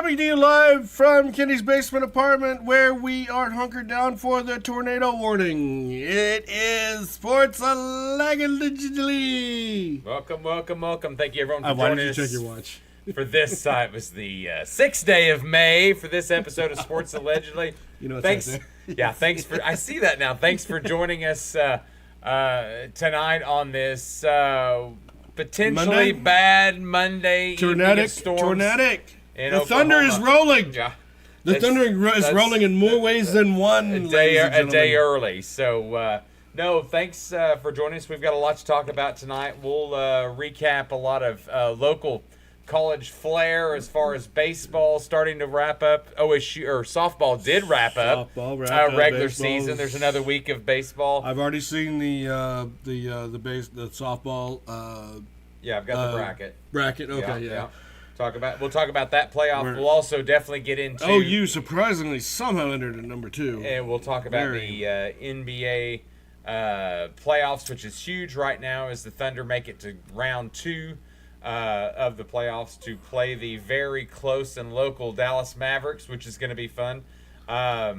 Coming to you live from Kenny's basement apartment where we are hunkered down for the tornado warning. It is Sports Allegedly. Welcome. Thank you, everyone, for Why joining did us. you check your watch? For this, it was the 6th day of May for this episode of Sports Allegedly. You know what's thanks. right there. Yeah, thanks for. I see that now. Thanks for joining us tonight on this potentially bad Monday evening of storms. Tornadic. in The Oklahoma. thunder is rolling. Yeah. The thunder is rolling in more ways than one. A day early. So, no, thanks for joining us. We've got a lot to talk about tonight. We'll recap a lot of local college flair as far as baseball starting to wrap up. OSU or softball did wrap up. Regular season. There's another week of baseball. I've already seen the softball. Yeah, I've got the bracket. Bracket. Okay, yeah. We'll talk about that playoff. We'll also definitely get into OU surprisingly somehow entered at number 2. And we'll talk about the NBA playoffs, which is huge right now as the Thunder make it to round 2 of the playoffs to play the very close and local Dallas Mavericks, which is going to be fun. But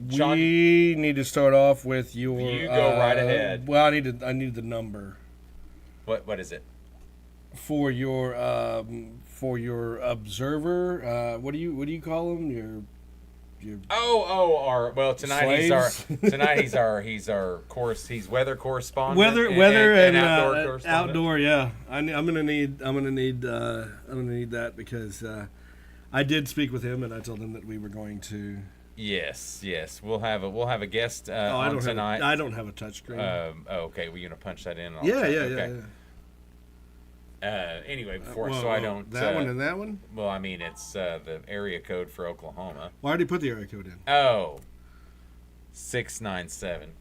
Sean, we need to start off with your. You go right ahead. Well, I need the number. What is it? For your observer, what do you call him? Your he's our course. He's weather correspondent. Weather and outdoor correspondent. Outdoor. Yeah, I'm gonna need that because I did speak with him and I told him that we were going to. Yes. We'll have a guest on tonight. I don't have a touchscreen. Okay. Well, you're gonna punch that in. Yeah. Anyway, I don't. That one and that one? Well, I mean, it's the area code for Oklahoma. Why did he put the area code in? 697.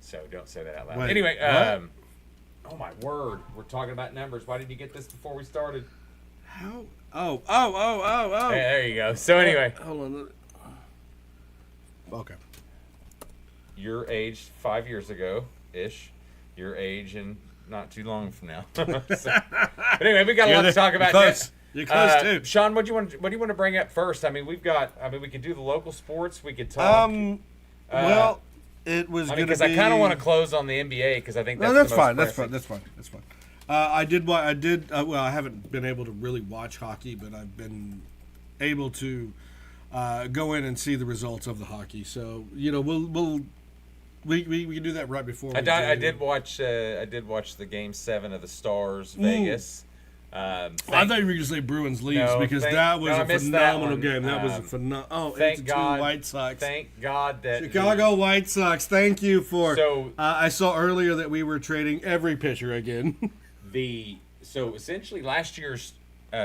So don't say that out loud. Wait, anyway, what? Oh my word, we're talking about numbers. Why didn't you get this before we started? How? Oh. Hey, there you go. So anyway. Hold on. Okay. Your age 5 years ago-ish. Your age in not too long from now. But anyway, we got a lot to talk about. You're close too. Sean, what do you want to bring up first? I mean, we can do the local sports. We could talk. Well, it was going to be because I kind of want to close on the NBA because I think that's that's the fine. most That's fine. I haven't been able to really watch hockey, but I've been able to go in and see the results of the hockey. So we can do that right before. I did watch the Game 7 of the Stars Vegas. I thought you were going to say Bruins Leafs because that was a phenomenal game. That was a phenomenal. Oh, 8-2 White Sox. Thank God that Chicago White Sox. Thank you for. So I saw earlier that we were trading every pitcher again. So essentially, last year's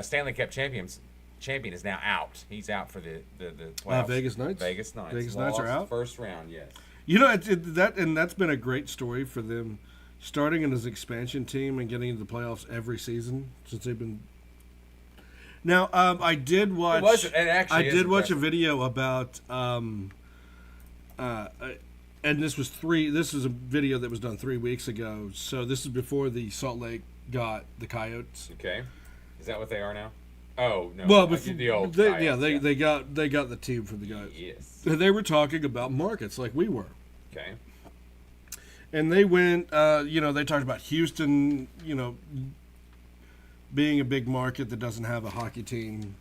Stanley Cup champion is now out. He's out for the playoffs. Vegas Knights. Vegas Knights are out. First round, yes. That's been a great story for them, starting in his expansion team and getting into the playoffs every season since they've been. Now, I did watch. I did watch a video about, and this was a video that was done 3 weeks ago. So this is before the Salt Lake got the Coyotes. Okay, is that what they are now? Oh no! Well, the old Coyotes, they got the team from the guys. Yes, they were talking about markets like we were. Okay. And they went, they talked about Houston, being a big market that doesn't have a hockey team,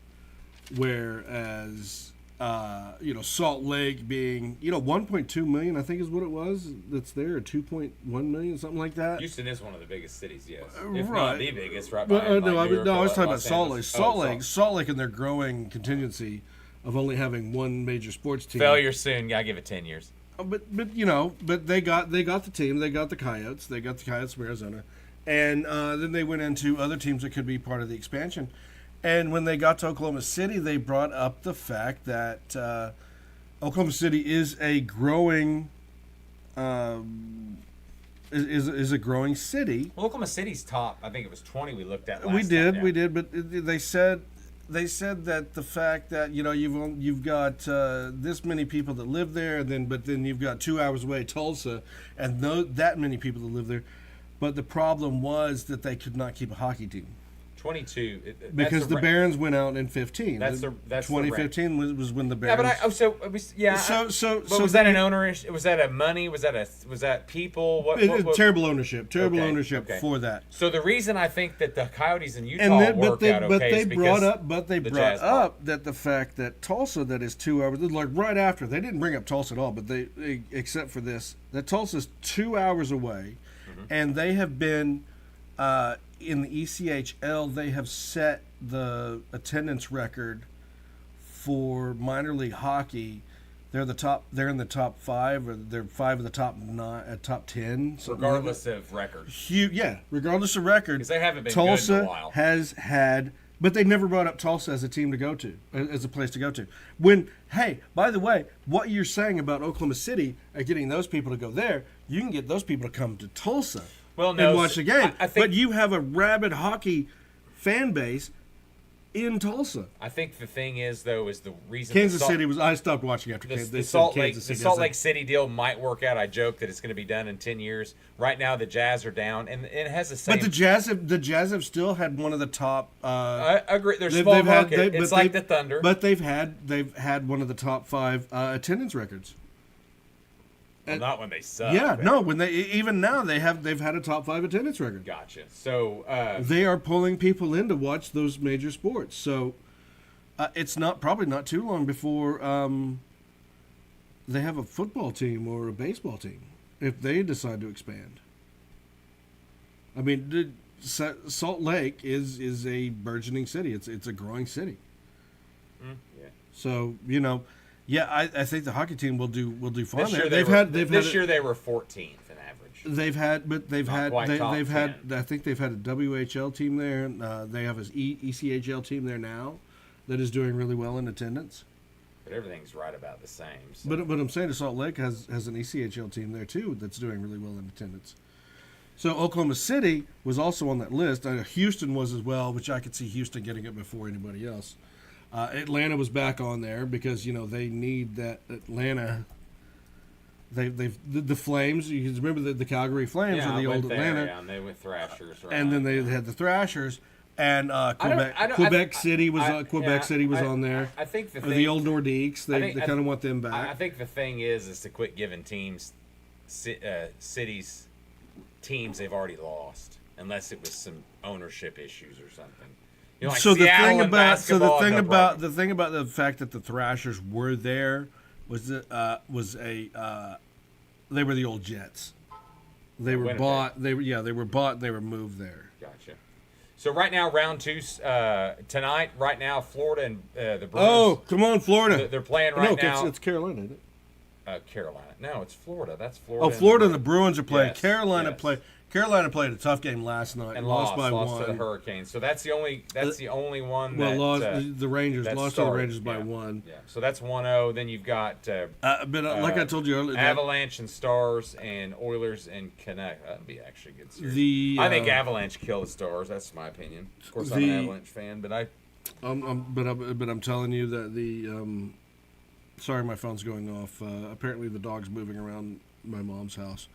whereas, Salt Lake being, 1.2 million, I think is what it was that's there, or 2.1 million, something like that. Houston is one of the biggest cities, yes. Right. If not the biggest, right but, behind I was talking about Salt Lake. Salt Lake and their growing contingency of only having one major sports team. Failure soon, gotta give it 10 years. But they got the team. They got the Coyotes. They got the Coyotes from Arizona, and then they went into other teams that could be part of the expansion. And when they got to Oklahoma City, they brought up the fact that Oklahoma City is a growing is a growing city. Well, Oklahoma City's top. I think it was 20. We looked at. We did, but they said. They said that the fact that you've got this many people that live there, but then you've got 2 hours away Tulsa, and that many people that live there. but the problem was that they could not keep a hockey team. 22. Because the Barons went out in 15. That's 2015 was when the Barons. Yeah, but was that an ownership? Was that a money? Was that people? What? Terrible ownership. Terrible ownership for that. So the reason I think that the Coyotes in Utah work out okay is because they brought up that the fact that Tulsa, that is 2 hours, like right after, they didn't bring up Tulsa at all, but they except for this, that Tulsa's 2 hours away, and they have been. In the ECHL, they have set the attendance record for minor league hockey. They're in the top 5, or they're 5 of the top 10. Regardless of record. Regardless of record. Because they haven't been Tulsa good in a while. has had, but they never brought up Tulsa as a team to go to, as a place to go to. When, hey, by the way, what you're saying about Oklahoma City, getting those people to go there, you can get those people to come to Tulsa. And watch the game. But you have a rabid hockey fan base in Tulsa. I think the thing is, though, is the reason Kansas City was. I stopped watching after the Salt Lake City deal might work out. I joke that it's going to be done in 10 years. Right now, the Jazz are down, and it has the same. But the Jazz have still had one of the top. I agree. They're small market. It's like the Thunder. But they've had one of the top 5 attendance records. Well, not when they suck. Yeah, no. When even now they've had a top 5 attendance record. Gotcha. So they are pulling people in to watch those major sports. So it's probably not too long before they have a football team or a baseball team if they decide to expand. I mean, Salt Lake is a burgeoning city. It's a growing city. Yeah. So Yeah, I think the hockey team will do fine there. This year they were 14th in average. They've had I think they've had a WHL team there. They have an ECHL team there now that is doing really well in attendance. But everything's right about the same. So. But I'm saying Salt Lake has an ECHL team there too that's doing really well in attendance. So Oklahoma City was also on that list. Houston was as well, which I could see Houston getting it before anybody else. Atlanta was back on there because they need that. Atlanta. The Flames. You remember the Calgary Flames or the old Atlanta. Yeah, and they went Thrashers. Right? And then they had the Thrashers, and Quebec City was on there. I think the old Nordiques. They kind of want them back. I think the thing is to quit giving teams, cities, teams they've already lost, unless it was some ownership issues or something. Like the thing about the fact that the Thrashers were there was they were the old Jets. They were bought. They were bought. And they were moved there. Gotcha. So right now, round 2 tonight. Right now, Florida and the Bruins. Oh, come on, Florida! They're playing right now. No, it's Carolina, isn't it? Carolina. No, it's Florida. That's Florida. Oh, Florida and the Bruins are playing. Yes, Carolina played a tough game last night and lost by 1. Lost to the Hurricanes. So that's the only one. The Rangers lost to the Rangers by 1. Yeah. So that's 1-0. Then you've got. Like I told you earlier, Avalanche and Stars and Oilers and Canucks. That'd be actually a good series. I think Avalanche kill the Stars. That's my opinion. Of course, I'm an Avalanche fan, but I'm telling you that the. Sorry, my phone's going off. Apparently, the dog's moving around my mom's house.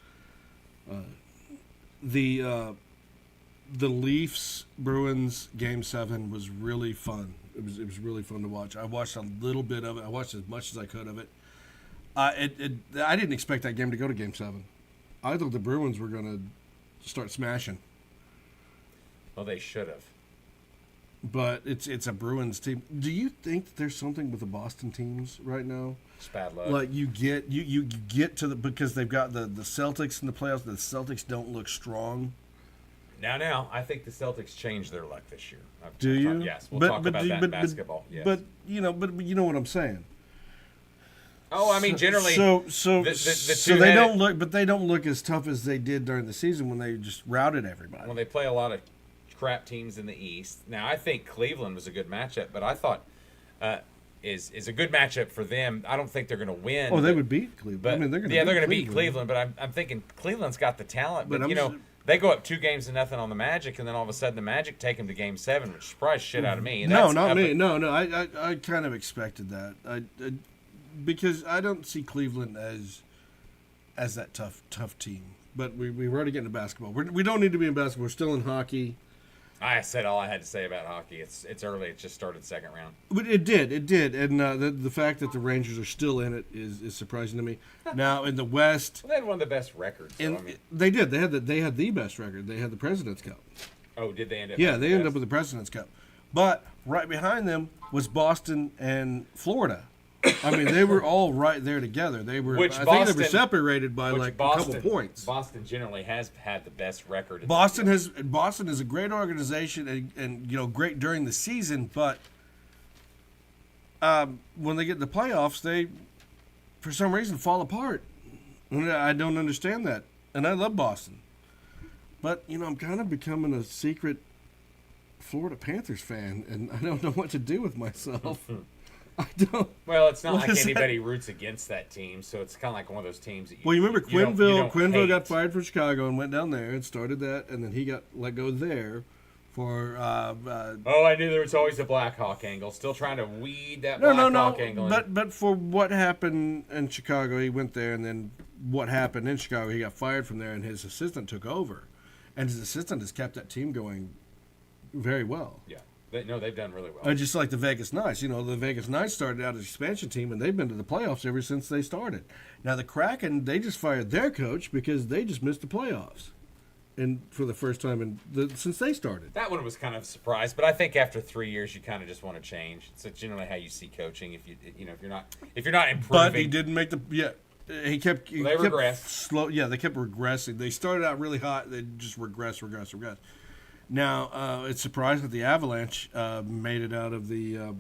The Leafs Bruins Game 7 was really fun. It was really fun to watch. I watched a little bit of it. I watched as much as I could of it. I didn't expect that game to go to Game 7. I thought the Bruins were going to start smashing. Well, they should have. But it's a Bruins team. Do you think that there's something with the Boston teams right now? It's bad luck. Like you get to because they've got the Celtics in the playoffs. The Celtics don't look strong. Now, I think the Celtics changed their luck this year. Do you? Yes, we'll talk about that in basketball. Yes. But you know what I'm saying. Oh, I mean, generally, so they don't look, but they don't look as tough as they did during the season when they just routed everybody. Well, they play a lot of crap teams in the East. Now, I think Cleveland was a good matchup, but I thought is a good matchup for them. I don't think they're going to win. Oh, they would beat Cleveland. But, I mean, they're going to beat Cleveland. But I'm thinking Cleveland's got the talent. But they go up 2-0 on the Magic, and then all of a sudden the Magic take them to Game 7, which surprised shit out of me. And no, not me. No, I kind of expected that. Because I don't see Cleveland as that tough team. but we've already getting to basketball. We don't need to be in basketball. We're still in hockey. I said all I had to say about hockey. It's early. It just started second round. But it did, and the fact that the Rangers are still in it is surprising to me. Now in the West, Well, they had one of the best records. So, they did. They had the best record. They had the President's Cup. oh, did they end up? Yeah, with they the ended best? up with the President's Cup. But right behind them was Boston and Florida. I mean, they were all right there together. They were. Which I think they were Boston- separated by like a couple points. Boston generally has had the best record. Boston is a great organization and great during the season, but when they get in the playoffs, they for some reason fall apart. And I don't understand that. And I love Boston, but I'm kind of becoming a secret Florida Panthers fan, and I don't know what to do with myself. I don't. Well, it's not What like is that? anybody roots against that team, so it's kind of like one of those teams that you. Well, you remember you don't- you Quinville? don't Quinville got hate. fired from Chicago and went down there and started that, and then he got let go there for. Oh, I knew there was always a Black Hawk angle. Still trying to weed that No, Black no, Hawk no. angle. But for what happened in Chicago, he went there, and then what happened in Chicago, he got fired from there, and his assistant took over, and his assistant has kept that team going very well. yeah, they've done really well. Just like the Vegas Knights. The Vegas Knights started out as an expansion team, and they've been to the playoffs ever since they started. Now, the Kraken, they just fired their coach because they just missed the playoffs. And for the first time since they started. That one was kind of a surprise, but I think after 3 years, you kind of just want to change. It's generally how you see coaching. If you're not improving, But he didn't make the He kept. They regressed. Slow. Yeah, they kept regressing. They started out really hot. They just regress. Now it's surprising that the Avalanche made it out of the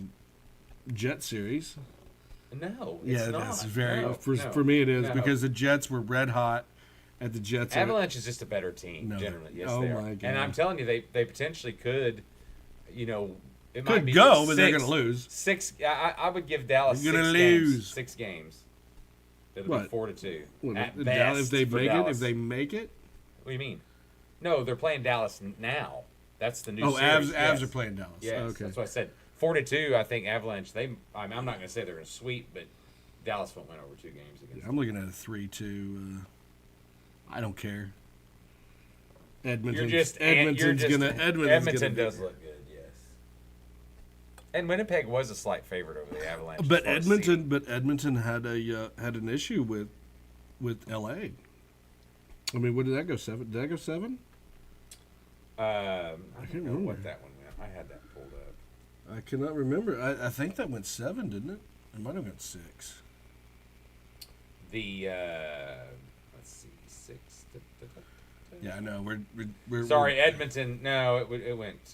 Jet series. No, it's not. That's very No, for me. It is no. because the Jets were red hot at the Jets. Avalanche is just a better team No. generally. Yes, Oh, they are. my God. And I'm telling you, they potentially could. It Could might be go, but they're six- going to lose. Six. I would give Dallas They're 6 gonna games. lose. 6 games. It'll What? be 4-2 Well, at if best they for make Dallas. it, if they make it. What do you mean? No, they're playing Dallas now. That's the new. Oh, series. Avs Yes. are playing Dallas. Yes, Okay. that's what I said. 4-2. I think Avalanche. I'm not going to say they're going to sweep, but Dallas won't win over 2 games against. I'm looking at a 3-2. I don't care. Edmonton. Edmonton does look good, yes. And Winnipeg was a slight favorite over the Avalanche. But as far as seeding. Edmonton had an issue with LA. I mean, what did that go 7? Did that go 7? I can't don't know remember. what that one went. I had that pulled up. I cannot remember. I think that went 7, didn't it? It might have went 6. The let's see, 6. Yeah, I know. We're Sorry, Edmonton. No, it went.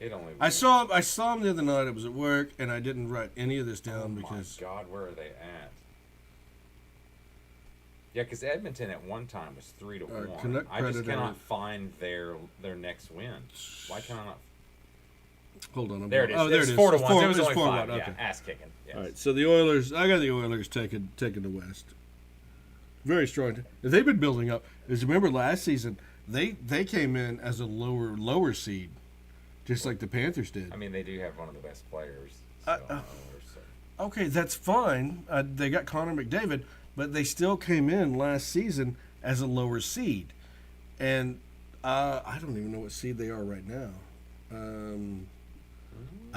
It only. I saw him the other night. It was at work, and I didn't write any of this down because. My God, where are they at? Yeah, because Edmonton at one time was 3-1. Canuck I just Predator. cannot find their next win. Why can I not? Hold on. There it is. Oh, there It's it is. 4-1. It's It was it's only 4-1. 5. Okay. Yeah, ass kicking. Yes. All right. So the Oilers. I got the Oilers taking the West. Very strong. They've been building up. As you remember last season, they came in as a lower seed, just like the Panthers did. I mean, they do have one of the best players. Okay, that's fine. They got Connor McDavid, but they still came in last season as a lower seed, and I don't even know what seed they are right now.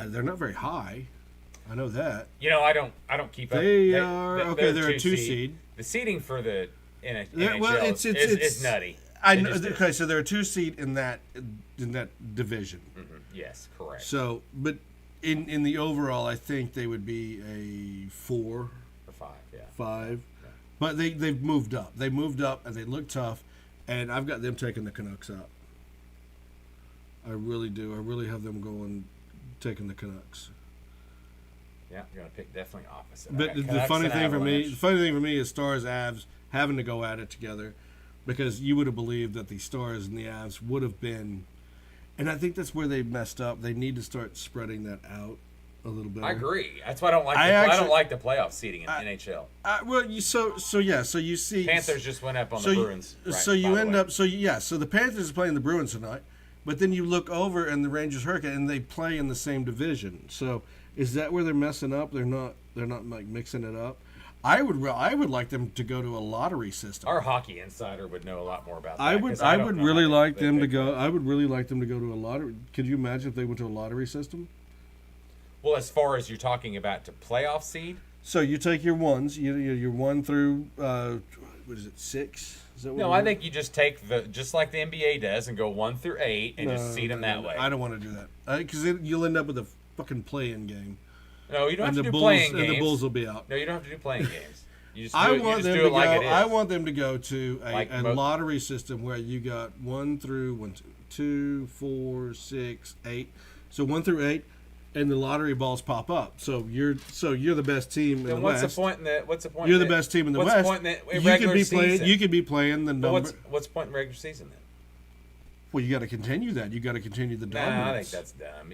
They're not very high. I know that. I don't keep up. They are okay. They're a 2 seed. The seeding for the NHL it's is nutty. I It know. just is. Okay, so they're a 2 seed in that division. Mhm. Yes, correct. So, but in the overall, I think they would be a 4, For 5, yeah. 5. But they've moved up. They moved up and they look tough, and I've got them taking the Canucks out. I really do. I really have them taking the Canucks. Yeah, you're gonna pick definitely opposite. I But got the Canucks funny and thing Avalanche. for me is Stars Avs having to go at it together, because you would have believed that the Stars and the Avs would have been, and I think that's where they messed up. They need to start spreading that out a little bit. I agree. That's why I don't like. I don't like the playoff seeding in NHL. So you see Panthers just went up on the Bruins. Right, so you end up so the Panthers are playing the Bruins tonight, but then you look over and the Rangers Hurricane, and they play in the same division. So is that where they're messing up? They're not like mixing it up. I would like them to go to a lottery system. Our hockey insider would know a lot more about that. I don't would know really how like they them to pick go. that. I would really like them to go to a lottery. Could you imagine if they went to a lottery system? Well, as far as you're talking about to playoff seed, So you take your ones, your 1 through what is it, 6? Is that what no, we I do? think you just take just like the NBA does and go 1 through 8 and just seed them that way. I don't want to do that because you'll end up with a fucking play-in game. No, you don't have And to do Bulls playing games. and the Bulls will be out. No, you don't have to do playing games. You just I do want it, them do to it go. like it is. I want them to go to Like a lottery system where you got 1 through 2, 4, 6, 8. So 1 through 8, and the lottery balls pop up. So you're the best team in Then the what's West. the point in that? What's the point? You're in the that- best team in the what's West. The point in that, in You regular could be playing. season? You could be playing the number. What's the point in regular season then? Well, you got to continue that. You got to continue the dominance. Nah, I think that's dumb.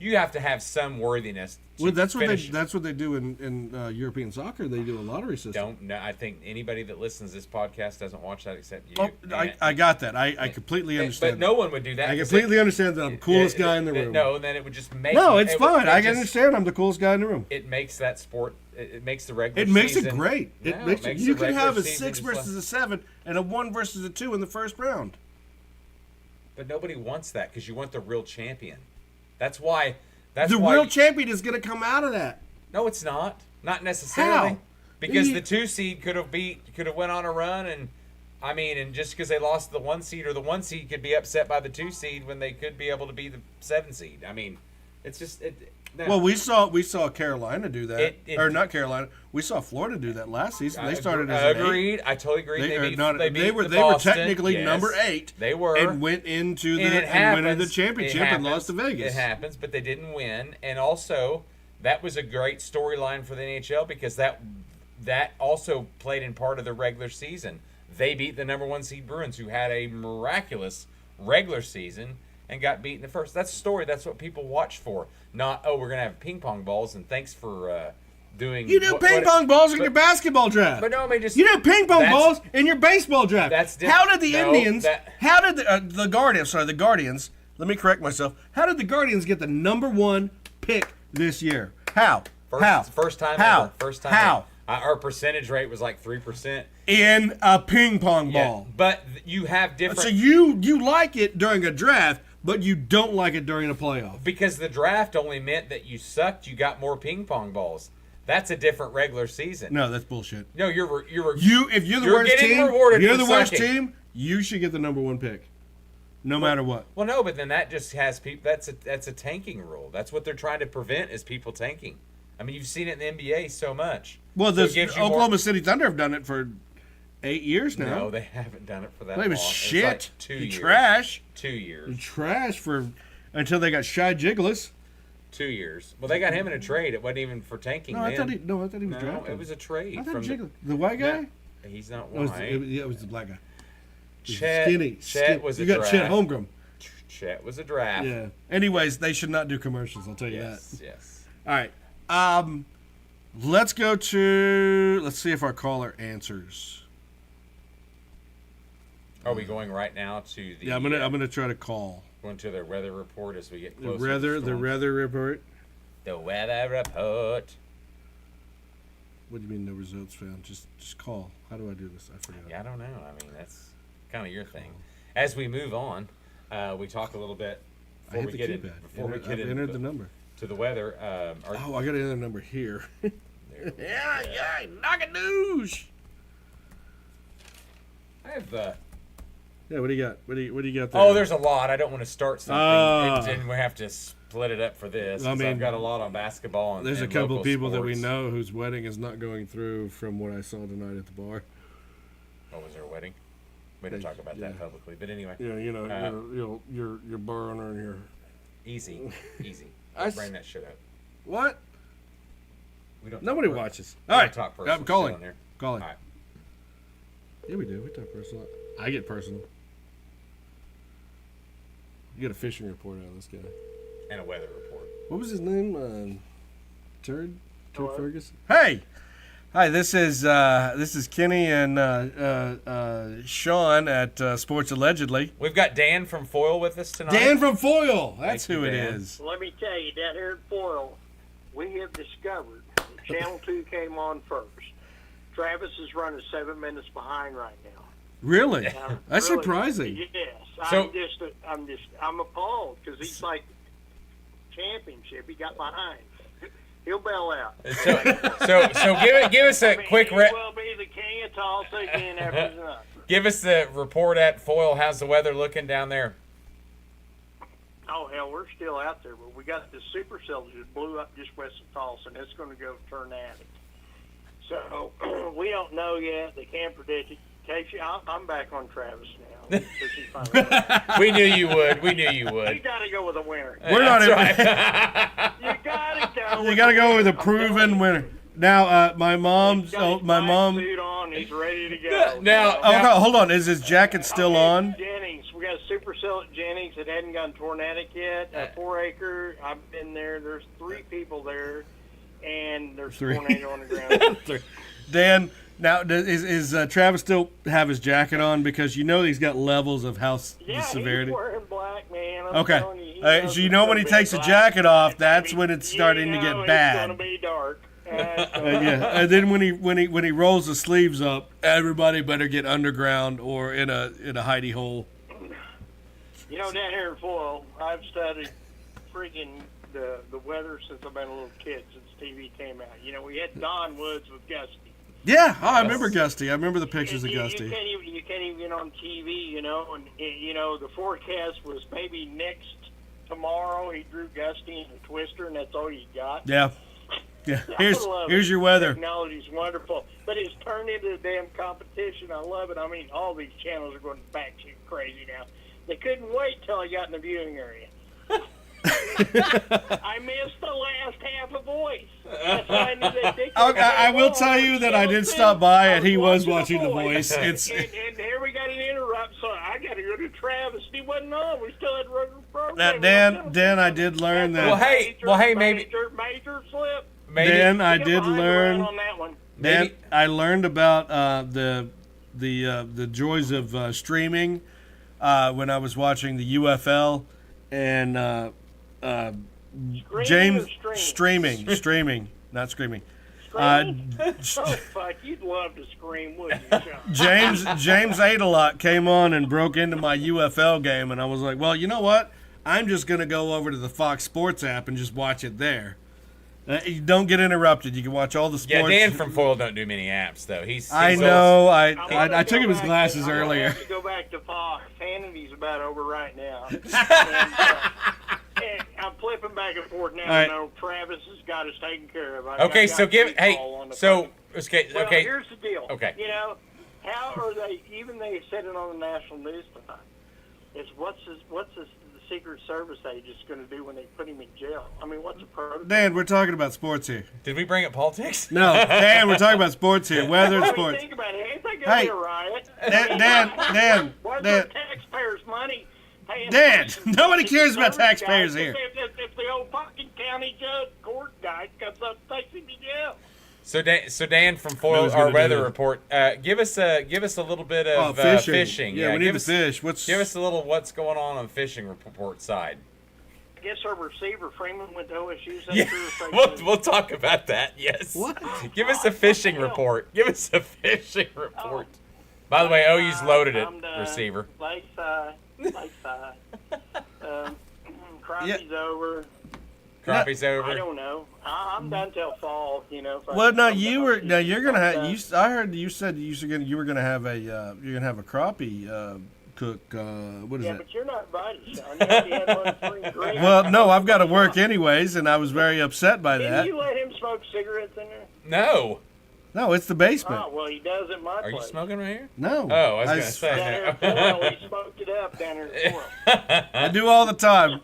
You have to have some worthiness. To Well, that's what they do in European soccer. They do a lottery system. Don't know. I think anybody that listens to this podcast doesn't watch that except you. Oh, I got that. I completely understand. But no one would do that. I 'cause completely understand that I'm the coolest guy in the room. No, then it would just make. No, it's fine. I can can understand I'm the coolest guy in the room. It makes that sport. It makes the regular. It makes season, it great. No, It makes makes you the can have a regular season 6 just versus a 7 and a 1 versus a 2 in the first round. But nobody wants that because you want the real champion. That's why. The real champion is going to come out of that. No, it's not. Not necessarily. How? Because the 2 seed could have went on a run, and and just because they lost the 1 seed, or the 1 seed could be upset by the 2 seed when they could be able to be the 7 seed. It's just no. Well, we saw Carolina do that, or not Carolina. We saw Florida do that last season. They started as an 8. Agreed. I totally agree. They were Boston. technically Yes, number 8. They were and went into and the it and went into the happens. championship It and happens. lost to Vegas. It happens, but they didn't win. And also, that was a great storyline for the NHL because that also played in part of the regular season. They beat the number 1 seed Bruins, who had a miraculous regular season and got beat in the first. That's a story. That's what people watch for. Not, we're going to have ping pong balls, and thanks for doing... You do ping pong balls in your basketball draft. But no, just... You do ping pong balls in your baseball draft. That's different. How did the Indians... How did the Guardians... Sorry, the Guardians... Let me correct myself. How did the Guardians get the number 1 pick this year? How? First time How? ever. First time How? ever. Our percentage rate was like 3%. In a ping pong ball. But you have different... So you like it during a draft, but you don't like it during a playoff. Because the draft only meant that you sucked, you got more ping pong balls. That's a different regular season. No, that's bullshit. No, if you're the worst getting team, rewarded you're for the worst sucking. team, you should get the number 1 pick. No matter what. Well, no, but then that just has people. That's a tanking rule. That's what they're trying to prevent is people tanking. You've seen it in the NBA so much. Well, So the it gives you Oklahoma more- City Thunder have done it for 8 years now. No, they haven't done it for that They long. was It's shit. like 2 years. Trash. 2 years. Trash until they got Shy Jiggles. 2 years. Well, they got him in a trade. It wasn't even for tanking. No, I thought he was No, drafted. it was a trade. I thought from Jiggles, the white guy. He's not It was, white. it was the black guy. Chet Skinny. was a You got draft. Chet Holmgren. Chet was a draft. Yeah. Anyways, they should not do commercials. I'll tell you Yes. that. Yes. All right. Let's go to. Let's see if our caller answers. Are we going right now to the? Yeah, I'm gonna try to call. Going to the weather report as we get The closer. weather report. The weather report. What do you mean no results found? Just call. How do I do this? I forgot. Yeah, I don't know. That's kind of your thing. As we move on, we talk a little bit I before hit we the get in, keypad. before we I've get entered the in number. to the weather. I got another number here. There we yeah, knock it news. I have. Yeah, what do you got? What do you got there? Oh, there's a lot. I don't want to start something Ah. and we have to split it up for this. I 'Cause mean, I've got a lot on basketball and There's a and couple local people that we sports. know whose wedding is not going through from what I saw tonight at the bar. What was their wedding? We don't talk about Yeah. that publicly, but anyway. Yeah, your bar owner and your Easy. I Don't bring that shit up. what? We don't. Nobody talk per- watches. we All don't right, talk personal I'm shit calling. on there. Calling. All right. Yeah, we do. We talk personal. I get personal. You get a fishing report out of this guy. And a weather report. What was his name? Turd Ferguson. Hey, hi. This is Kenny and Sean at Sports Allegedly. We've got Dan from Foil with us tonight. Dan from Foil. That's Thank you, who it Dan. is. Let me tell you, down here at Foil, we have discovered that Channel 2 came on first. Travis is running 7 minutes behind right now. Really? Now, That's really, surprising. Yes. So- I'm appalled because he's like championship. He got behind. He'll bail out. So give us a quick He will be the king of Tulsa again after tonight. give us the report at Foyle. How's the weather looking down there? Oh, hell, we're still out there, but we got this supercell that just blew up just west of Tulsa, and it's going to go tornadic. So we don't know yet. They can't predict it. Casey, I'm back on Travis now. Because he finally We knew you would. We knew you You would. got to go with a winner. We're not That's even. right. You got to go. You got to go with a proven winner. Now, my mom. He's got So his my black mom. suit on. He's ready to go. Now- Oh, okay, hold on. Is his jacket still on? Jennings. We got a supercell at Jennings. It hadn't gone tornadic yet. 4 acre. I've been there. There's 3 people there, and there's 3. tornado on the ground. Dan, now is Travis still have his jacket on because you know he's got levels of how Yeah, the severity. he's wearing black, man. I'm Okay, telling you, he knows so you it's know gonna when he be takes the black. jacket off, that's when it's starting to You get know bad. It's gonna be dark. Yeah, and then when he rolls the sleeves up, everybody better get underground or in a hidey hole. You know, down here in Foyle, I've studied freaking the weather since I've been a little kid, since TV came out. You know, we had Don Woods with Gusty. Yeah, I remember Gusty. I remember the pictures of You Gusty. can't even get on TV, you know, and you know the forecast was maybe next tomorrow he drew Gusty and a twister, and that's all you got. Yeah. Yeah. I Here's love here's it. your weather. Technology's wonderful, but it's turned into a damn competition. I love it. I mean, all these channels are going batshit crazy now. They couldn't wait till I got in the viewing area. I missed the last half of Voice. That's why I knew that Dick Okay, I will tell you that I did stop by and he was I watching The Voice. It's and here we got an interrupt, so I got to go to Travis. He wasn't on. We still had regular program. now Dan, I did learn Well, that. hey, maybe- major slip. Maybe Dan, I Get did behind the learn. line on that one. Dan, maybe- I learned about the joys of streaming when I was watching the UFL and James Screaming or streaming, not screaming. Screaming? Oh, fuck, you'd love to scream, wouldn't you, Sean? James Adelot came on and broke into my UFL game, and I was like, well, you know what? I'm just going to go over to the Fox Sports app and just watch it there. You don't get interrupted. You can watch all the Yeah, sports. Dan from Foyle don't do many apps though. He's I old. know. I'm gonna I took go him his back glasses I'm gonna earlier. have to go back to Fox. Hannity's about over right now. and I'm flipping back and forth now. All right. You know, Travis has got us taken care of. Okay, so give Well, okay. here's the deal. Okay. You know, how are they? Even they said it on the national news tonight. Is what's the Secret Service agent's going to do when they put him in jail? I mean, what's the protocol? Dan, we're talking about sports here. Did we bring up politics? No, Dan, we're talking about sports here. Weather and I mean, sports. think about it. Ain't that going to Hey, be a riot? Dan, What's Dan. the taxpayers' money? Dan, nobody cares about Service taxpayers guys, here. If the old fucking county judge court guy comes up and takes him to jail. So Dan from I Foyle, was our gonna do weather that. report. Give us a little bit of fishing. Yeah, we need give to us, fish. What's Give us a little what's going on the fishing report side. I guess our receiver Freeman went to OSU. Is that Yeah, true or fake news? we'll talk about that. Yes. What? Give us a fishing report. Give us a fishing report. By the way, OU's loaded at I'm done. receiver. Lakeside. Crappie's over. Crappie's I over. don't know. I'm done till fall. You know. Well, no, you're gonna have. I heard you said you were gonna have a crappie cook. What is Yeah, it? but you're not invited, Sean. You already had one free drink. Well, no, I've got to work anyways, and I was very upset by Didn't that. you let him smoke cigarettes in there? No. No, it's the basement. Oh, well, he does at my Are you place. smoking right here? No. Oh, I was gonna Down say. here in Foyle, he smoked it up down here in Foyle. I do all the time.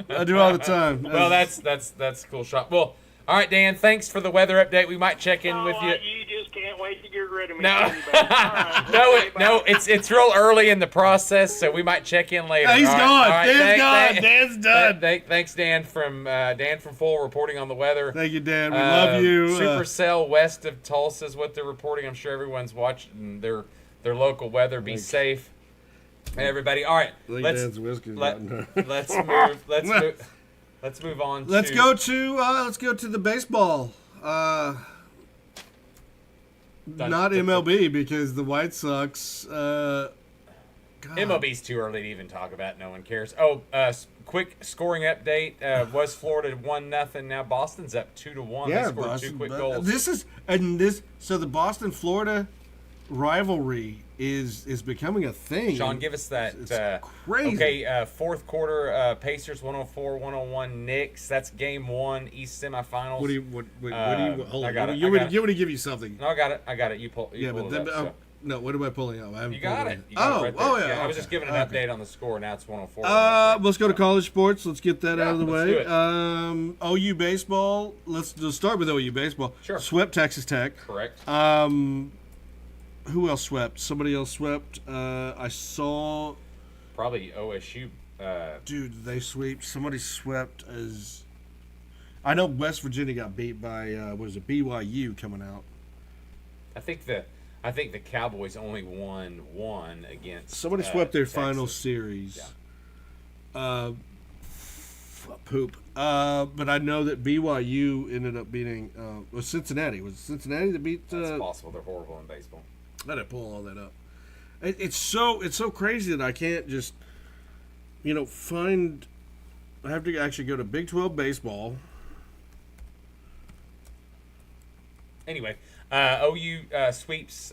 Well, that's a cool shot. Well, all right, Dan. Thanks for the weather update. We might check in with you. You just can't wait to get rid of me. No, All right. no, it's real early in the process, so we might check in later. He's All right, gone. all right, Dan's gone. thank- Dan's done. Thanks, Dan from Foyle reporting on the weather. Thank you, Dan. We love you. Supercell west of Tulsa is what they're reporting. I'm sure everyone's watching their local weather. Be safe, everybody. All right, I think let's Dan's whiskey's let, gotten her. let's move on. Let's go to the baseball. Not MLB because the White Sox. God. MLB's too early to even talk about. No one cares. Oh, quick scoring update. Was Florida 1-0? Now Boston's up 2-1. Yeah, They scored Boston, 2 quick but goals. So the Boston Florida rivalry is becoming a thing. Sean, give us that. It's crazy. Okay, fourth quarter. Pacers 104-101. Knicks. That's game 1. East semifinals. What do you? Hold I on. got it. You want to give you something? No, I got it. You pull. Yeah, pull but it up, so. no. What am I pulling up? I haven't You got pulled it. You got it right there. Oh, yeah. I was just okay, giving an update on the score. Now it's 104. Let's go to college sports. Let's get that out of the let's way. do it. OU baseball. Let's start with OU baseball. Sure. Swept Texas Tech. Correct. Who else swept? Somebody else swept. I saw. Probably OSU. Dude, they swept. Somebody swept as. I know West Virginia got beat by BYU coming out. I think the Cowboys only won one against. Somebody swept their Texas. final series. Yeah. Poop. But I know that BYU ended up beating Cincinnati. Was it Cincinnati that beat? It's possible. They're horrible in baseball. I didn't pull all that up. It's so crazy that I can't just find. I have to actually go to Big 12 baseball. Anyway, OU sweeps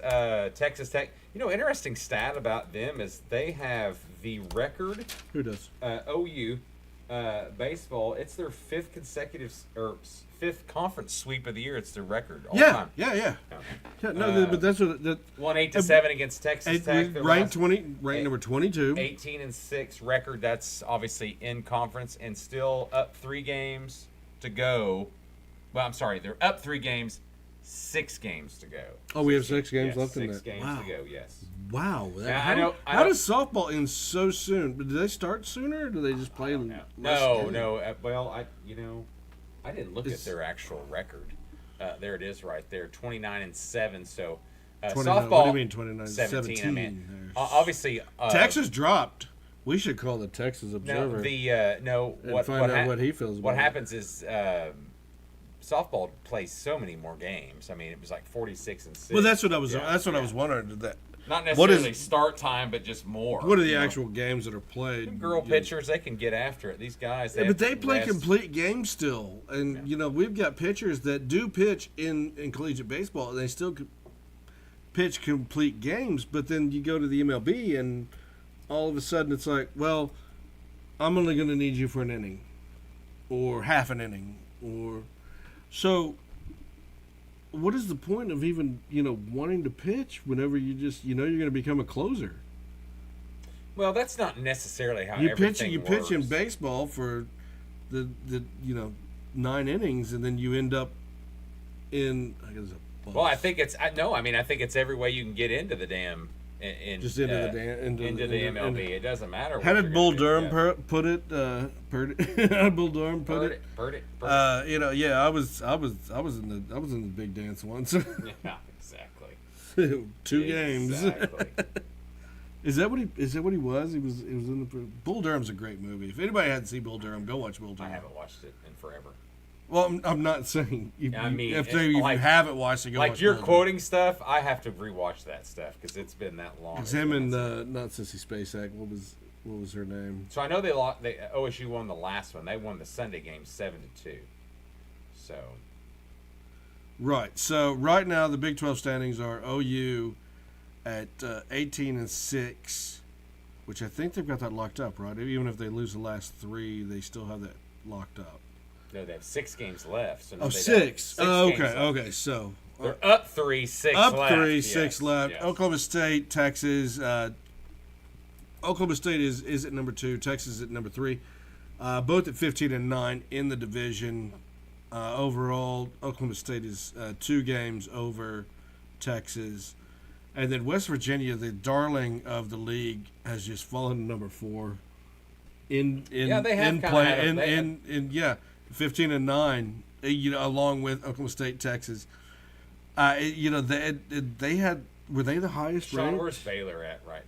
Texas Tech. Interesting stat about them is they have the record. Who does? OU baseball. It's their fifth conference sweep of the year. It's their record all time. Yeah. No, but that's what that. Won 8-7 against Texas Tech. Ranked number 22. 18-6 record. That's obviously in conference and still up 3 games to go. Well, I'm sorry, they're up 3 games. 6 games to go. Oh, we have 6 games left in 6 that. games to go. Yes. Wow. I How does softball end so soon? Do they start sooner, or do they just play? No. Well, I didn't look at their actual record. There it is, right there, 29-7. So softball. What do you mean 29? 17. I mean, obviously, Texas dropped. We should call the Texas Observer. What out what he feels about What it. happens is. Softball plays so many more games. I mean, it was like 46-6. Well, that's what I was. That's what I was wondering. That not necessarily start time, but just more. What are the actual games that are played? Girl pitchers, they can get after it. These guys, but they play complete games still, and we've got pitchers that do pitch in collegiate baseball, and they still pitch complete games. But then you go to the MLB, and all of a sudden it's like, well, I'm only going to need you for an inning, or half an inning, or. So, what is the point of even wanting to pitch whenever you just you're going to become a closer? Well, that's not necessarily how you everything pitch. works. Pitch in baseball for the 9 innings, and then you end up in. I guess well, I think it's I think it's every way you can get into the damn. Into the MLB. It doesn't matter. How did Bull Durham put it? How did Bull Durham put it? I was in the big dance once. Yeah, exactly. 2 games. Exactly. Is that what he was? He was in the Bull Durham's a great movie. If anybody hadn't seen Bull Durham, go watch Bull Durham. I haven't watched it in forever. Well, I'm not saying if you like, haven't watched it, go watch it. Like you're quoting stuff, I have to rewatch that stuff because it's been that long. It's him and not Sissy Spacek. What was her name? So I know OSU won the last one. They won the Sunday game 7-2. So. Right. So right now the Big 12 standings are OU at 18-6, which I think they've got that locked up, right? Even if they lose the last 3, they still have that locked up. No, they have 6 games left. So 6. Okay. So they're up 3, 6 up left. 3, 6 left. Yes. Oklahoma State, Texas. Oklahoma State is at number 2. Texas at number 3. Both at 15-9 in the division. Overall, Oklahoma State is 2 games over Texas, and then West Virginia, the darling of the league, has just fallen to number 4. In play 15-9, along with Oklahoma State, Texas. They had, were they the highest Sean, ranked? where's Baylor at right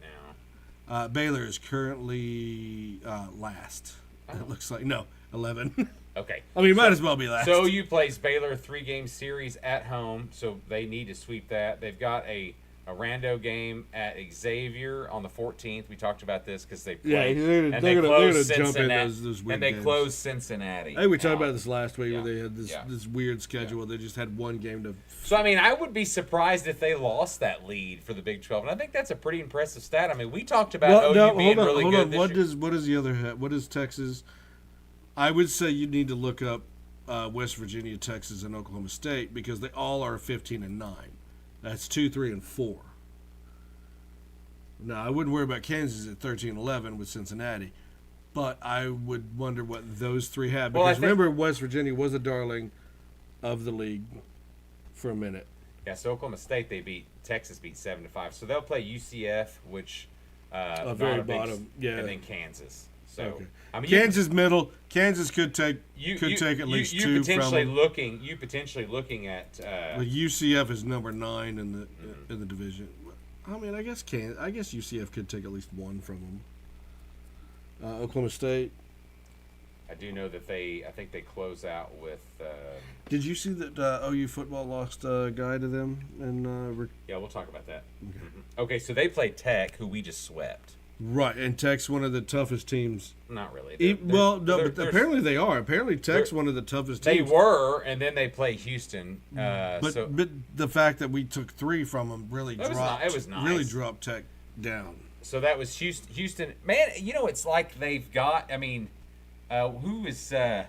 now? Baylor is currently last. It looks like 11. Okay. I mean, might as well be last. So OU plays Baylor 3-game series at home, so they need to sweep that. They've got a rando game at Xavier on the 14th. We talked about this because they play. Yeah, they're gonna jump in those weird they games. close Cincinnati. Hey, we talked about this last week Yeah. where they had this weird schedule where they just had one game to. So, I mean, I would be surprised if they lost that lead for the Big 12, and I think that's a pretty impressive stat. I mean, we talked about OU being really good this year. What is the other? What is Texas? I would say you need to look up West Virginia, Texas, and Oklahoma State because they all are 15-9. That's 2, 3, and 4. Now, I wouldn't worry about Kansas at 13-11 with Cincinnati, but I would wonder what those three have. Because remember, West Virginia was a darling of the league for a minute. Yeah, so Oklahoma State, Texas beat 7-5. So they'll play UCF, which very bottom, yeah, and then Kansas. So okay. I mean, Kansas middle. Kansas could take at least two from them. You potentially looking at. But UCF is number 9 in the division. I mean, I guess UCF could take at least one from them. Oklahoma State. I do know that I think they close out with. Did you see that OU football lost a guy to them? And yeah, we'll talk about that. Okay, so they play Tech, who we just swept. Right, and Tech's one of the toughest teams. Not really. But apparently they are. Apparently Tech's one of the toughest teams. They were, and then they play Houston. But the fact that we took 3 from them really dropped. It was nice. Really dropped Tech down. So that was Houston. Man, it's like they've got. I mean, who is? And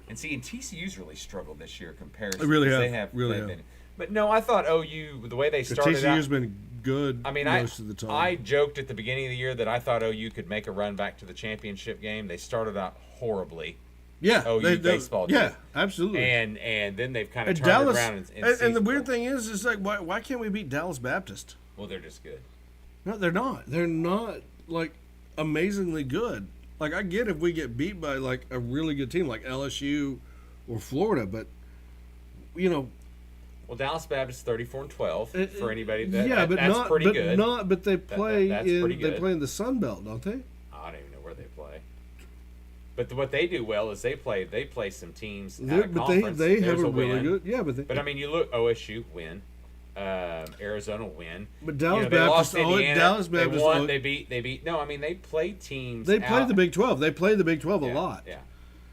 TCU's really struggled this year compared. They really have. They have. Really have have. Been. But no, I thought OU the way they started TCU's out. been good. I mean, most of the time. I joked at the beginning of the year that I thought OU could make a run back to the championship game. They started out horribly. Yeah, OU baseball. Yeah, absolutely. And then they've kind of turned Dallas, it around. And the weird thing is like, why can't we beat Dallas Baptist? Well, they're just good. No, they're not. They're not like amazingly good. Like I get if we get beat by like a really good team like LSU or Florida, but Well, Dallas Baptist 34-12 for anybody. But that's pretty good. But they play they play in the Sun Belt, don't they? I don't even know where they play. But what they do well is they play some teams out of But conference. they have a win. really good But I mean, you look OSU win, Arizona win. But Dallas they Baptist, lost Indiana. Dallas Baptist, they won. They beat. No, I mean they play teams. They play the Big 12. They play the Big 12 a lot. Yeah.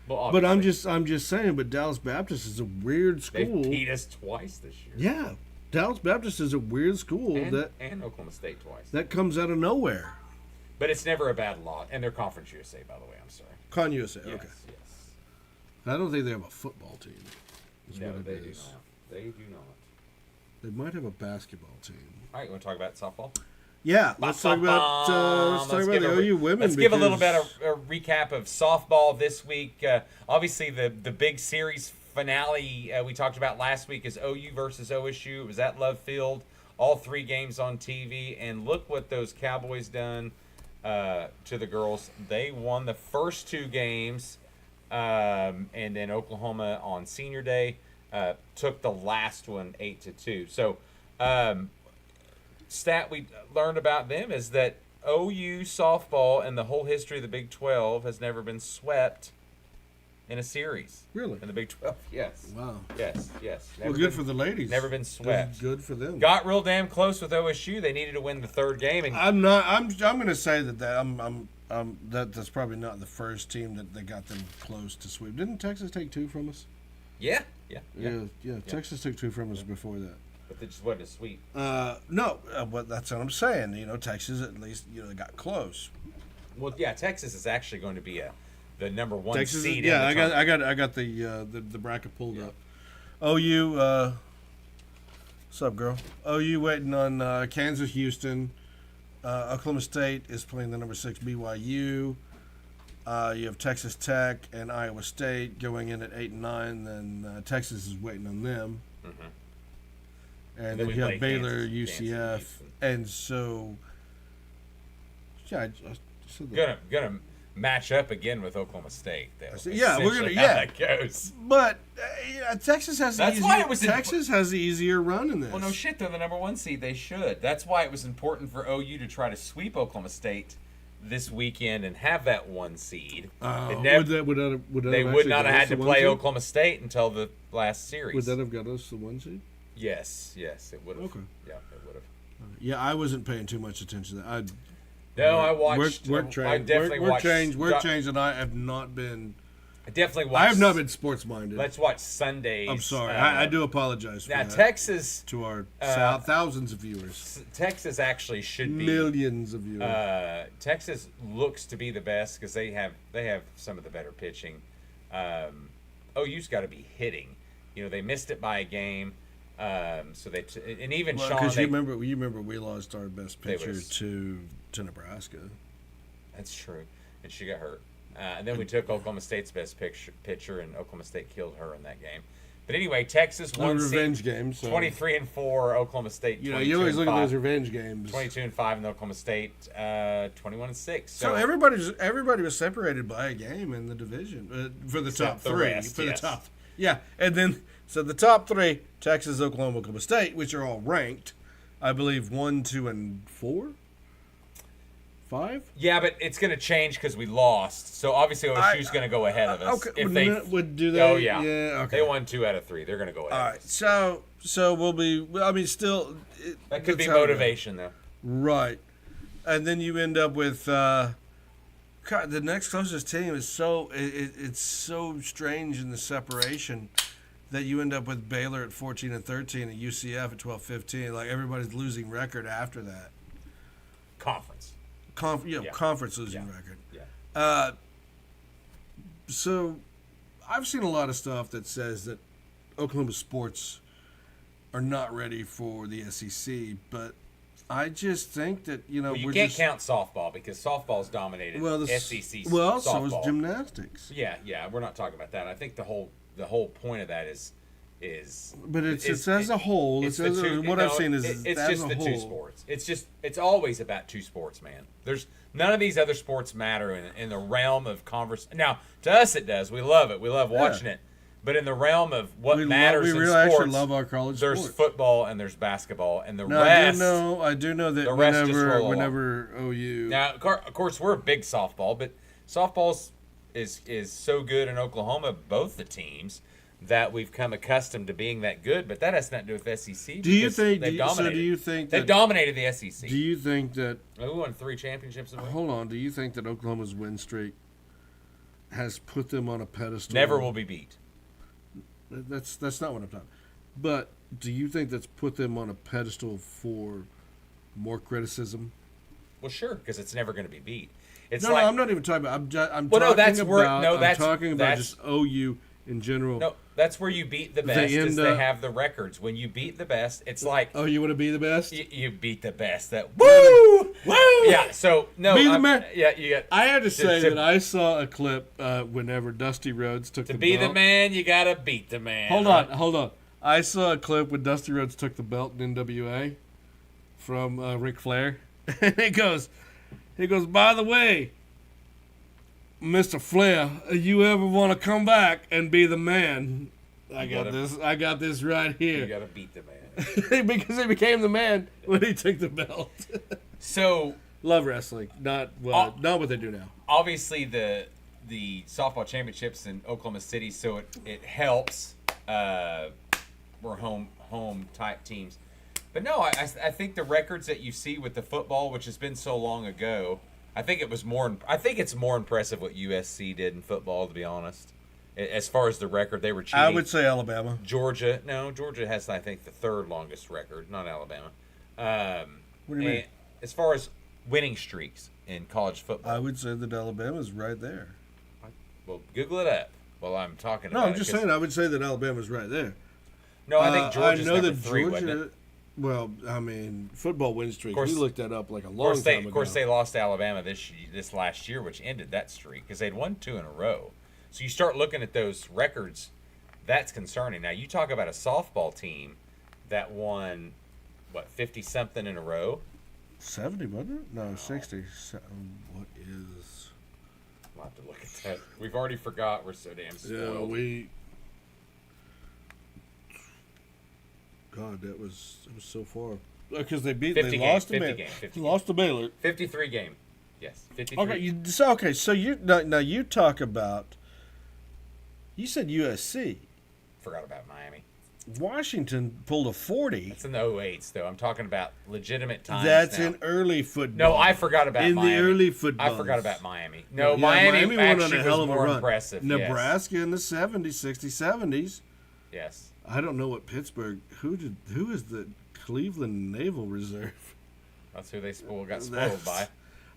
Well, but I'm just saying. But Dallas Baptist is a weird school. They beat us twice this year. Yeah, Dallas Baptist is a weird school and Oklahoma State twice. That comes out of nowhere. But it's never a bad lot, and they're Conference USA, by the way. I'm sorry. Con USA. Yes, okay. Yes. I don't think they have a football team. No, they do not. They do not. They might have a basketball team. All right, you want to talk about softball? Yeah, let's talk about the OU women. Let's give a little bit of a recap of softball this week. Obviously, the big series finale we talked about last week is OU versus OSU. It was at Love Field. All 3 games on TV, and look what those Cowboys done to the girls. They won the first 2 games, and then Oklahoma on Senior Day took the last one 8-2. So. Stat we learned about them is that OU softball in the whole history of the Big 12 has never been swept in a series. Really? In the Big 12, yes. Wow. Yes. Well, good for the ladies. Never been swept. Good for them. Got real damn close with OSU. They needed to win the 3rd game. And I'm going to say that's probably not the first team that got them close to sweep. Didn't Texas take 2 from us? Yeah. Texas took 2 from us before that. But they just wasn't a sweep. No, but that's what I'm saying. Texas at least they got close. Well, yeah, Texas is actually going to be the number 1 Texas, seed. Yeah, in the I got the bracket pulled up. OU, what's up, girl? OU waiting on Kansas, Houston. Oklahoma State is playing the number 6 BYU. You have Texas Tech and Iowa State going in at 8 and 9. Then Texas is waiting on them. Mm-hmm. And then you have Baylor, UCF, and so I said that. Gonna match up again with Oklahoma State, though. Yeah, we're gonna. How that goes. But Texas has Texas has the easier run in this. Well, no shit, they're the number 1 seed. They should. That's why it was important for OU to try to sweep Oklahoma State this weekend and have that 1 seed. Would They that would actually not got have us had to the one play seed? Oklahoma State until the last series. Would that have got us the 1 seed? Yes, it would have. Okay. Yeah, it would have. Yeah, I wasn't paying too much attention to that. I watched. Work change. I definitely watched. Work change, and I have not been. I definitely watched. I have not been sports minded. Let's watch Sundays. I'm sorry. I do apologize for Now that. Texas To our thousands of viewers. Texas actually should be Millions of viewers. Texas looks to be the best because they have some of the better pitching. OU's got to be hitting. They missed it by a game. So they and even Sean. Because you remember we lost our best pitcher was- to Nebraska. That's true, and she got hurt. And then we took Oklahoma State's best pitcher, and Oklahoma State killed her in that game. But anyway, Texas won revenge games. So. 23-4. Oklahoma State. You always look at those revenge games. 22-5 in Oklahoma State. 21-6. So everybody was separated by a game in the division for the top the three. rest, For the yes. top, yeah, and then so the top three: Texas, Oklahoma State, which are all ranked. I believe 1, 2, and 4, 5. Yeah, but it's going to change because we lost. So obviously OSU's going to go ahead of us. Okay, If they would do they? Oh yeah. Okay. They won 2 out of 3. They're going to go ahead. All of right. us. So we'll be. I mean, still. That could be that's how it goes. motivation though. Right. And then you end up with God, the next closest team is it's so strange in the separation that you end up with Baylor at 14 and 13 and UCF at 12-15. Like everybody's losing record after that. Conference. Conference losing record. Yeah. So I've seen a lot of stuff that says that Oklahoma sports are not ready for the SEC, but I just think that Well, you can't count softball because softball's dominated SEC well, softball. so is gymnastics. Yeah, we're not talking about that. I think the whole point of that is But it's as a whole. I've seen is it's as just a the whole. two sports. It's always about two sports, man. There's none of these other sports matter in the realm of converse. Now, to us it does. We love it. We love watching it. But in the realm of what matters in really sports, actually love our college there's sports. Football and there's basketball and the No, rest. I do know that the rest just roll along. whenever OU. Now, of course, we're a big softball, but softball is so good in Oklahoma, both the teams, that we've come accustomed to being that good. But that has nothing to do with SEC. Do you think? they've dominated? Do you think they've dominated the SEC? Do you think that? We won 3 championships in a row. Hold on. Do you think that Oklahoma's win streak has put them on a pedestal? Never will be beat. That's not what I'm talking. But do you think that's put them on a pedestal for more criticism? Well, sure, because it's never going to be beat. It's No, like, I'm not even talking about. I'm Well, no, talking that's about. where- no, I'm that's- talking about that's- just OU in general. No, that's where you beat the best. Is end they up- have the records. When you beat the best, it's like Oh, you want to be the best? you beat the best. That woo, Woo! yeah. So no, Be the man. Yeah, you got. I had to say to- that I saw a clip whenever Dusty Rhodes took To the be belt. the man, you gotta beat the man. Hold right? on. I saw a clip when Dusty Rhodes took the belt in NWA from Ric Flair. And he goes, by the way, Mr. Flair, you ever want to come back and be the man? I got this right You here. gotta beat the man. Because he became the man when he took the belt. So Love wrestling, not what they do now. obviously the softball championships in Oklahoma City, so it helps. We're home type teams, but no, I think the records that you see with the football, which has been so long ago, I think it's more impressive what USC did in football, to be honest. As far as the record, they were cheating. I would say Alabama. Georgia has, I think, the 3rd longest record, not Alabama. What do you mean? As far as winning streaks in college football, I would say that Alabama's right there. well, Google it up while I'm talking No, about I'm it. just 'cause- saying. I would say that Alabama's right there. No, I think Georgia's I know number that 3, wasn't it? Georgia. Well, I mean, football win streak. course- We looked that up like a Of long course, time ago. Of course, they lost to Alabama this last year, which ended that streak because they'd won 2 in a row. So you start looking at those records, that's concerning. Now you talk about a softball team that won 50-something in a row. 70, wasn't it? No, 60. What is? I'll have to look at that. We've already forgot. We're so damn spoiled. God, it was so far because they 50 lost to 50 Baylor. game, 50 Lost to Baylor. 53 game. Yes, 53. Okay. So you now you talk about. You said USC. Forgot about Miami. Washington pulled a 40. It's in the 08s, though. I'm talking about legitimate times. That's now. in early football. No, I forgot about in Miami. the early football. I forgot about Miami. No, Yeah, Miami went actually on a hell was of a more run. impressive. Nebraska in the 70s, 60s, 70s. Yes. I don't know what Pittsburgh. Who is the Cleveland Naval Reserve? That's who they got spoiled by.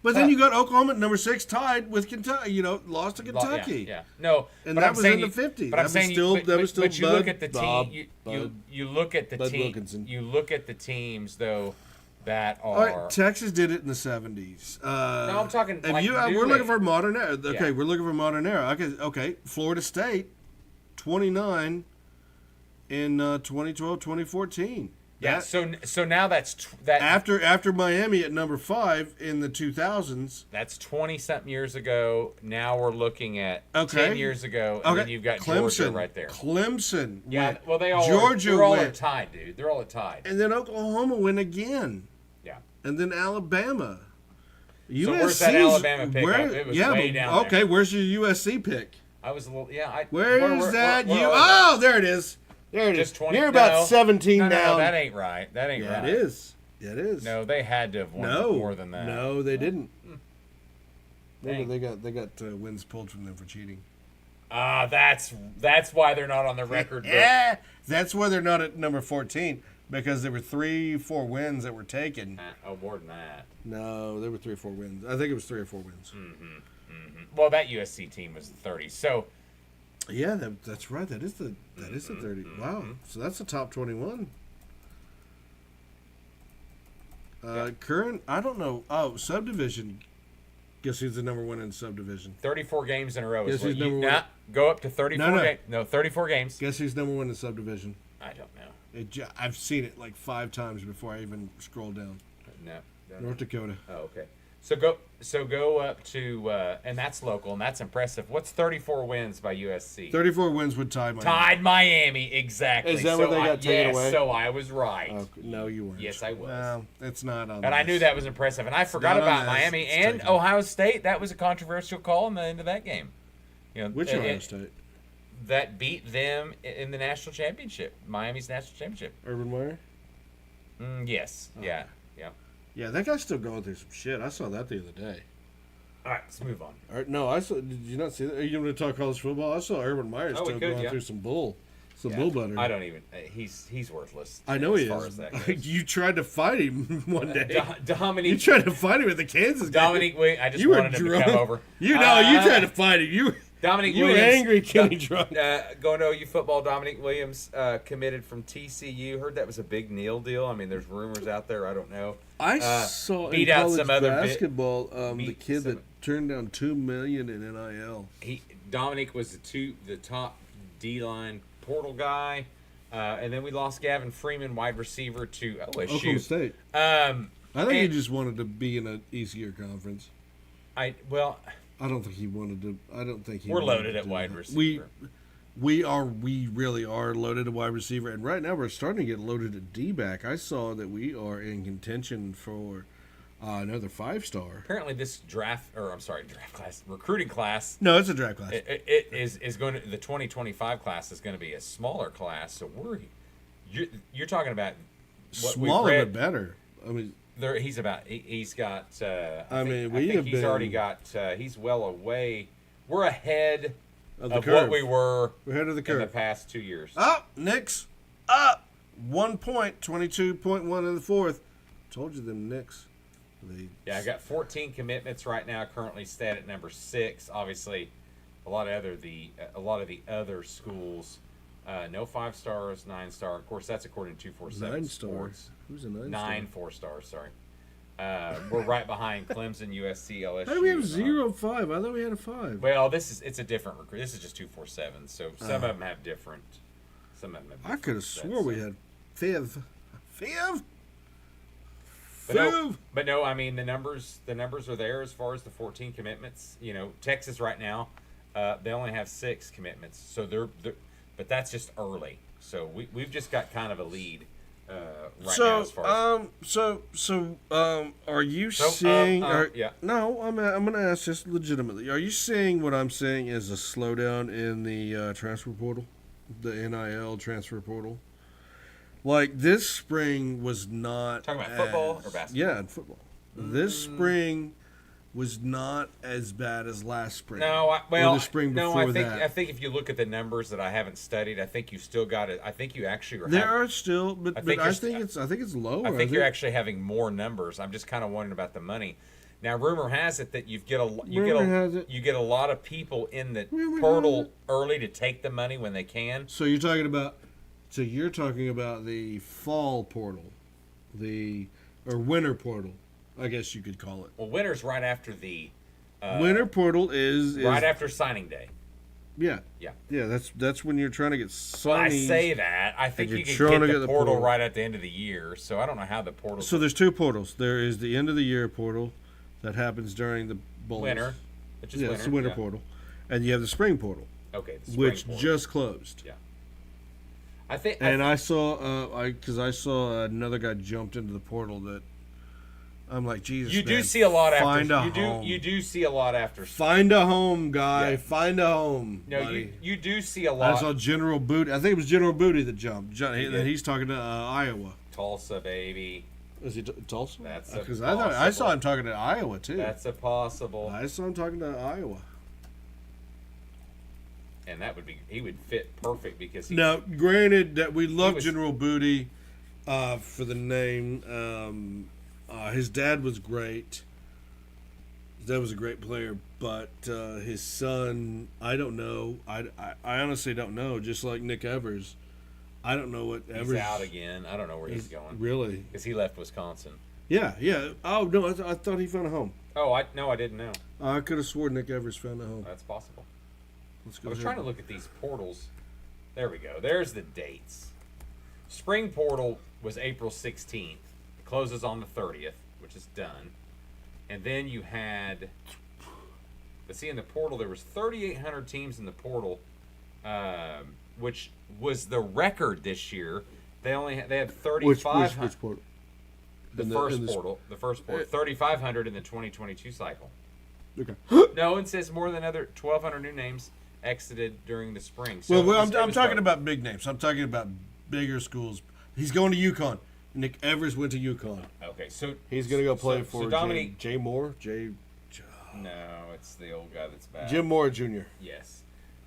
But then you got Oklahoma at number 6, tied with Kentucky. Lost to Kentucky. Yeah. No, And but that I'm was saying in the you- 50s. But I'm That was saying still- you, that was still but you look Bud- at the Bob- team. Bud- You look at the Bud team. Wilkinson. You look at the teams though that are. All right, Texas did it in the 70s. No, I'm talking. If Like we're looking for modern era. Okay, Yeah. we're looking for modern era. Okay. Florida State, 29 in 2012, 2014. Yeah. So now that After Miami at number 5 in the 2000s. that's 20-something years ago. Now we're looking at Okay. 10 years ago, and then you've got Clemson Georgia right there. Clemson. Yeah. went. Well, they all Georgia they're all went. tied, dude. They're all tied. And then Oklahoma went again. Yeah. And then Alabama. So where's that Alabama pick? It was way down okay, there. where's your USC pick? I was a little. Yeah. Where's that? where Oh, there it is. There it is. Just 20. You're about no, 17 no, down. No, that ain't right. That ain't Yeah, right. it is. Yeah, it is. No, they had to have won more than that. No, they didn't. Dang. They got wins pulled from them for cheating. That's why they're not on the record book. Yeah, that's why they're not at number 14 because there were 3-4 wins that were taken. More than that. No, there were 3 or 4 wins. I think it was 3 or 4 wins. Well, that USC team was 30. So Yeah, that's right. That is the 30. Wow. So that's the top 21. Current, I don't know. Oh, subdivision. Guess who's the number 1 in subdivision? 34 games in a row. Guess Is what who's you, number 1? go up to 34 No. games. No, 34 games. Guess who's number 1 in subdivision? I don't know. I've seen it like 5 times before I even scroll down. No. North Dakota. Oh, okay. So go up to and that's local and that's impressive. What's 34 wins by USC? 34 wins would tie Miami. Tied Miami, exactly. Is that what they got taken away? So I was right. Oh, no, you weren't. Yes, I was. Well, it's not on. And I knew that was impressive. And I forgot not on about this. Miami It's and taken. Ohio State. That was a controversial call in the end of that game. Which Ohio State? That beat them in the national championship, Miami's national championship. Urban Meyer? Yes. Oh. Yeah. Yeah, that guy's still going through some shit. I saw that the other day. All right, let's move on. No, I saw. Did you not see that? Are you going to talk college football? I saw Urban Meyer Oh, we still could, going yeah. through some bull Yeah, butter. I don't even. He's worthless. I know as he far is. As that goes. You tried to fight him one day. Dominique. You tried to fight him at the Kansas game. Dominique, I just You were wanted him to come over. You tried to fight him. Dominique You were Williams. angry, Kenny drunk. Going to OU football, Dominique Williams committed from TCU. Heard that was a big Neil deal. I mean, there's rumors out there. I don't know. I saw beat in out college some other basketball the beat kid some- that turned down $2 million in NIL. Dominique was the top D-line portal guy. And then we lost Gavin Freeman, wide receiver, to OSU. Oklahoma State. I think he just wanted to be in an easier conference. I don't think he wanted to. I don't think he. We're wanted loaded to at do wide that. receiver. We really are loaded at wide receiver, and right now we're starting to get loaded at D-back. I saw that we are in contention for another 5-star. Apparently, this recruiting class. No, it's a draft class. It is going to the 2025 class is going to be a smaller class. So you're talking about what Smaller we've read. but better. I mean, He's got. I think he's already got. He's well away. We're ahead of the of curve. what we were We're ahead of the in the curve. past 2 years. Up, Knicks. Up. 1 point, 22.1 in the fourth. Told you them Knicks. Yeah, I got 14 commitments right now. Currently stat at number 6. Obviously, a lot of the other schools. No 5 stars, 9-star. Of course, that's according to 247 9 stars. Sports. Who's a 9 9 4-stars. Sorry. We're right behind Clemson, USC, LSU. How do we have 0-5? I thought we had a 5. Well, it's a different recruit. This is just 247. So some of them have different. Some of them have different I could have sets, swore so. we had 5. But no, I mean the numbers are there as far as the 14 commitments. Texas right now, they only have 6 commitments. So they're but that's just early. So we've just got kind of a lead. right now as far as. Are you seeing? Yeah. No, I'm going to ask this legitimately. Are you seeing what I'm saying is a slowdown in the transfer portal, the NIL transfer portal? Like this spring was not Talking about football or basketball? Yeah, football. This spring was not as bad as last spring. No, or the spring before I think if you look at the numbers that I haven't studied, I think you still got it. I think you actually are. There are still, but I think it's lower. I think you're actually having more numbers. I'm just kind of wondering about the money. Now, rumor has it that you get a lot of people in the portal early to take the money when they can. So you're talking about the fall portal, or winter portal, I guess you could call it. Well, winter's right after the winter portal is right after signing day. Yeah. That's when you're trying to get signings. Well, I say that. I think you can get the portal right at the end of the year. So I don't know how the portal. So there's two portals. There is the end of the year portal that happens during the bowls. Winter, which is winter. It's the winter portal, and you have the spring portal. Okay. The spring portal. Just closed. Yeah. I saw another guy jumped into the portal that I'm like, Jesus. You do man, see a lot find after. a home. You do see a lot after. Find a home, guy. Yeah. Find a home. No, buddy. you do see a lot. I saw General Booty. I think it was General Booty that jumped. He's talking to Iowa. Tulsa, baby. Is he Tulsa? That's because I saw him talking to Iowa too. That's a possible. I saw him talking to Iowa. And he would fit perfect because now, granted that we love General Booty for the name. His dad was great. His dad was a great player, but his son, I don't know. I honestly don't know. Just like Nick Evers, I don't know what Evers. He's out again. I don't know where he's going. Really? Because he left Wisconsin. Yeah. Oh no, I thought he found a home. Oh, I didn't know. I could have sworn Nick Evers found a home. That's possible. I was trying to look at these portals. There we go. There's the dates. Spring portal was April 16th. It closes on the 30th, which is done. And then you had, let's see, in the portal there was 3,800 teams in the portal, which was the record this year. They had 3,500. Which portal? The first portal, 3,500 in the 2022 cycle. Okay. No, it says more than 1,200 new names exited during the spring. So I'm talking about big names. I'm talking about bigger schools. He's going to UConn. Nick Evers went to UConn. Okay, so he's going to go play for Dominique, Jay Moore. No, it's the old guy that's bad. Jim Moore Jr. Yes.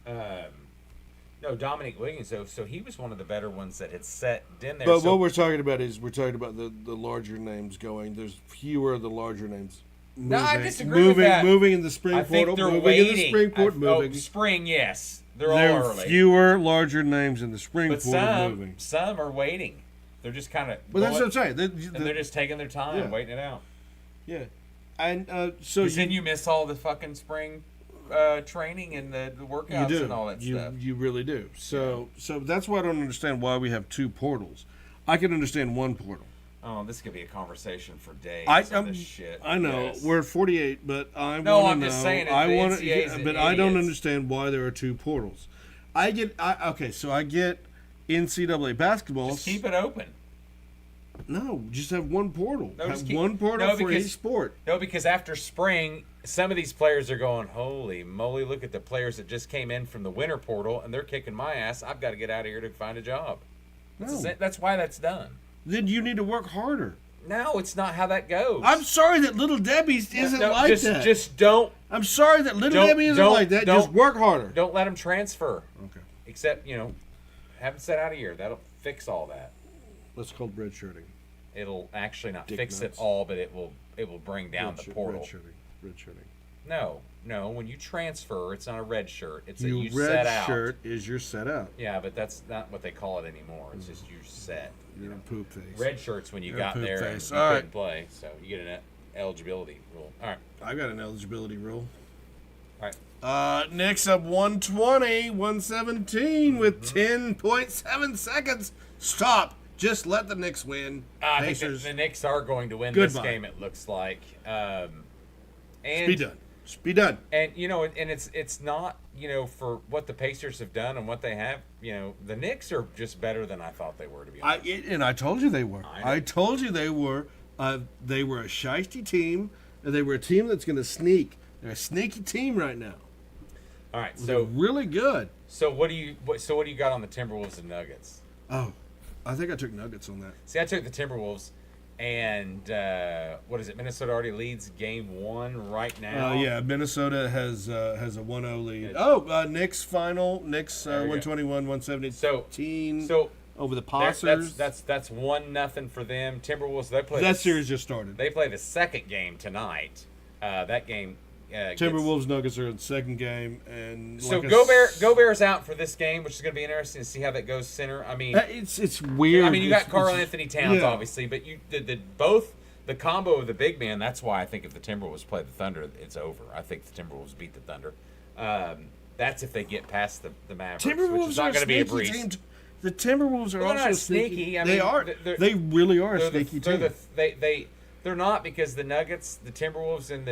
No, Dominic Williams. So he was one of the better ones that had set in there. But what we're talking about is the larger names going. There's fewer of the larger names. No, I disagree with that. Moving in the spring portal. Moving in the spring portal. Moving. Spring, yes. They're all early. Fewer larger names in the spring portal moving. Some are waiting. They're just kind of. But that's what I'm saying. They're just taking their time, waiting it out. Yeah. And so then you miss all the fucking spring training and the workouts and all that stuff. You really do. So that's why I don't understand why we have two portals. I can understand one portal. Oh, this could be a conversation for days. This shit. I know. Yes. We're at 48, but I'm just saying. But I don't understand why there are two portals. So I get NCAA basketball. Just keep it open. No, just have one portal. No, have one portal for each sport. No, because after spring, some of these players are going, holy moly, look at the players that just came in from the winter portal, and they're kicking my ass. I've got to get out of here to find a job. That's why that's done. Then you need to work harder. No, it's not how that goes. I'm sorry that Little Debbie's isn't like that. Just don't. I'm sorry that Little Debbie isn't like that. Just work harder. Don't let them transfer. Okay. Except, have them set out of here. That'll fix all that. That's called redshirting. It'll actually not fix it all, but it will bring down the portal. Redshirting. No. When you transfer, it's not a red shirt. It's you set out. Shirt is your set out. Yeah, but that's not what they call it anymore. It's just you set. You're a poop face. Red shirts when you got there and you couldn't play, so you get an eligibility rule. All right. I got an eligibility rule. All right. Knicks up 120, 117 with 10.7 seconds. Stop. Just let the Knicks win. I think the Knicks are going to win this game, it looks like. And be done. Just be done. And and it's not for what the Pacers have done and what they have. The Knicks are just better than I thought they were, to be honest. I told you they were. I know. I told you they were. They were a shiesty team, and they were a team that's going to sneak. They're a sneaky team right now. All right, They're so really good. so what do you got on the Timberwolves and Nuggets? Oh, I think I took Nuggets on that. See, I took the Timberwolves, and what is it? Minnesota already leads game 1 right now. Yeah, Minnesota has a 1-0 lead. Good. Knicks final. Knicks There we go. 121-117. So over the They're- Passers. That's 1-0 for them. Timberwolves, they play that series just started. They play the second game tonight. That game. Timberwolves Nuggets are in the second game, and So like Gobert's out for this game, which is going to be interesting to see how that goes center. I mean, it's weird. I mean, you got It's- Karl it's- Anthony Towns, yeah. obviously, but both the combo of the big man. That's why I think if the Timberwolves play the Thunder, it's over. I think the Timberwolves beat the Thunder. That's if they get past the Mavericks, which Timberwolves is not are going to be a sneaky breeze. team. The Timberwolves are Well, they're also not sneaky. I mean, they are. they're- They really are a They're sneaky team. They're not, because the Nuggets, the Timberwolves, and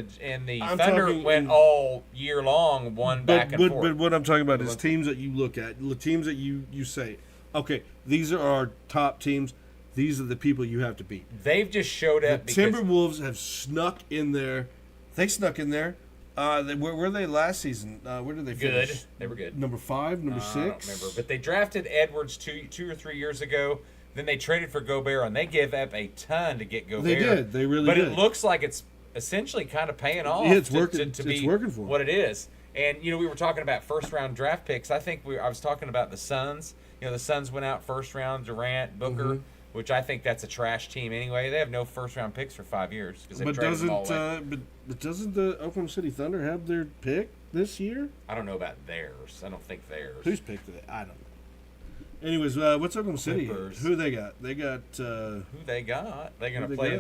the I'm Thunder talking went in- all year long, one back and forth. But what I'm talking about is teams that you look at, the teams that you say, okay, these are our top teams. These are the people you have to beat. They've just showed The up because Timberwolves have snuck in there. They snuck in there. Where were they last season? Where did they finish? good. They were good. Number 5, number 6. I don't remember, but they drafted Edwards two or 3 years ago. Then they traded for Gobert, and they gave up a ton to get Gobert. They did. They really but did. it looks like it's essentially kind of paying off. Yeah, it's to- working. To It's be working for 'em. what it is. And we were talking about first round draft picks. I think I was talking about the Suns. The Suns went out first round, Durant, Booker, Mm-hmm. which I think that's a trash team anyway. They have no first round picks for 5 years because they But traded them all away. doesn't the Oklahoma City Thunder have their pick this year? I don't know about theirs. I don't think theirs. Who's picked it? I don't know. Anyways, what's Oklahoma City? Clippers. Who they got? They got Who they got? They're going Who to they play got?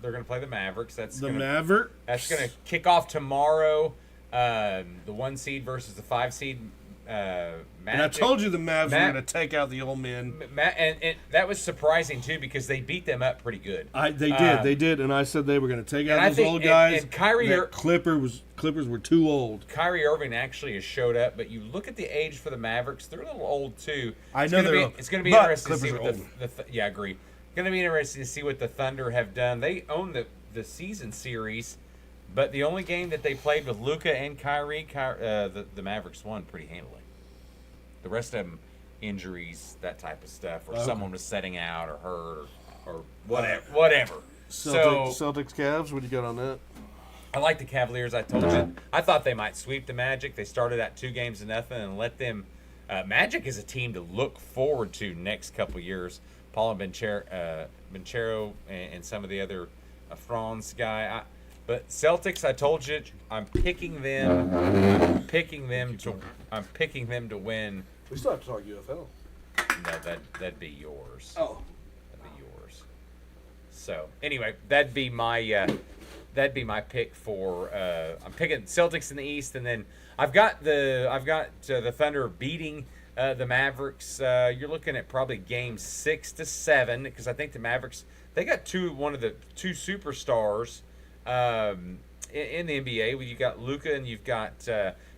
They're going to play the Mavericks. the Mavericks. That's going to kick off tomorrow. The 1 seed versus the 5 seed. Magic. And I told you the Mavs were Ma- going to take out the old men. And that was surpurning too, because they beat them up pretty good. They did, and I said they were going to take and out I those think- old and- guys. and Kyrie That Ir- Clippers were too old. Kyrie Irving actually has showed up, but you look at the age for the Mavericks; they're a little old too. I It's know gonna they're be, old, It's going to be but interesting to see Clippers what are yeah, I agree. Going to be interesting to see what the Thunder have done. They own the season series, but the only game that they played with Luka and Kyrie, the Mavericks won pretty handily. The rest of them, injuries, that type of stuff, or someone was setting out or hurt or whatever. Celtics, Cavs. What do you got on that? I like the Cavaliers. I told you. I thought they might sweep the Magic. They started at 2-0 and let them. Magic is a team to look forward to next couple years. Paul and Banchero and some of the other Franz guy. But Celtics, I told you, I'm picking them. I'm picking them to win. We still have to talk UFL. No, that'd be yours. Oh. That'd be yours. So anyway, that'd be my pick for. I'm picking Celtics in the East, and then I've got the Thunder beating the Mavericks. You're looking at probably game 6 to 7, because I think the Mavericks, they got one of the two superstars in the NBA. Well, you got Luka and you've got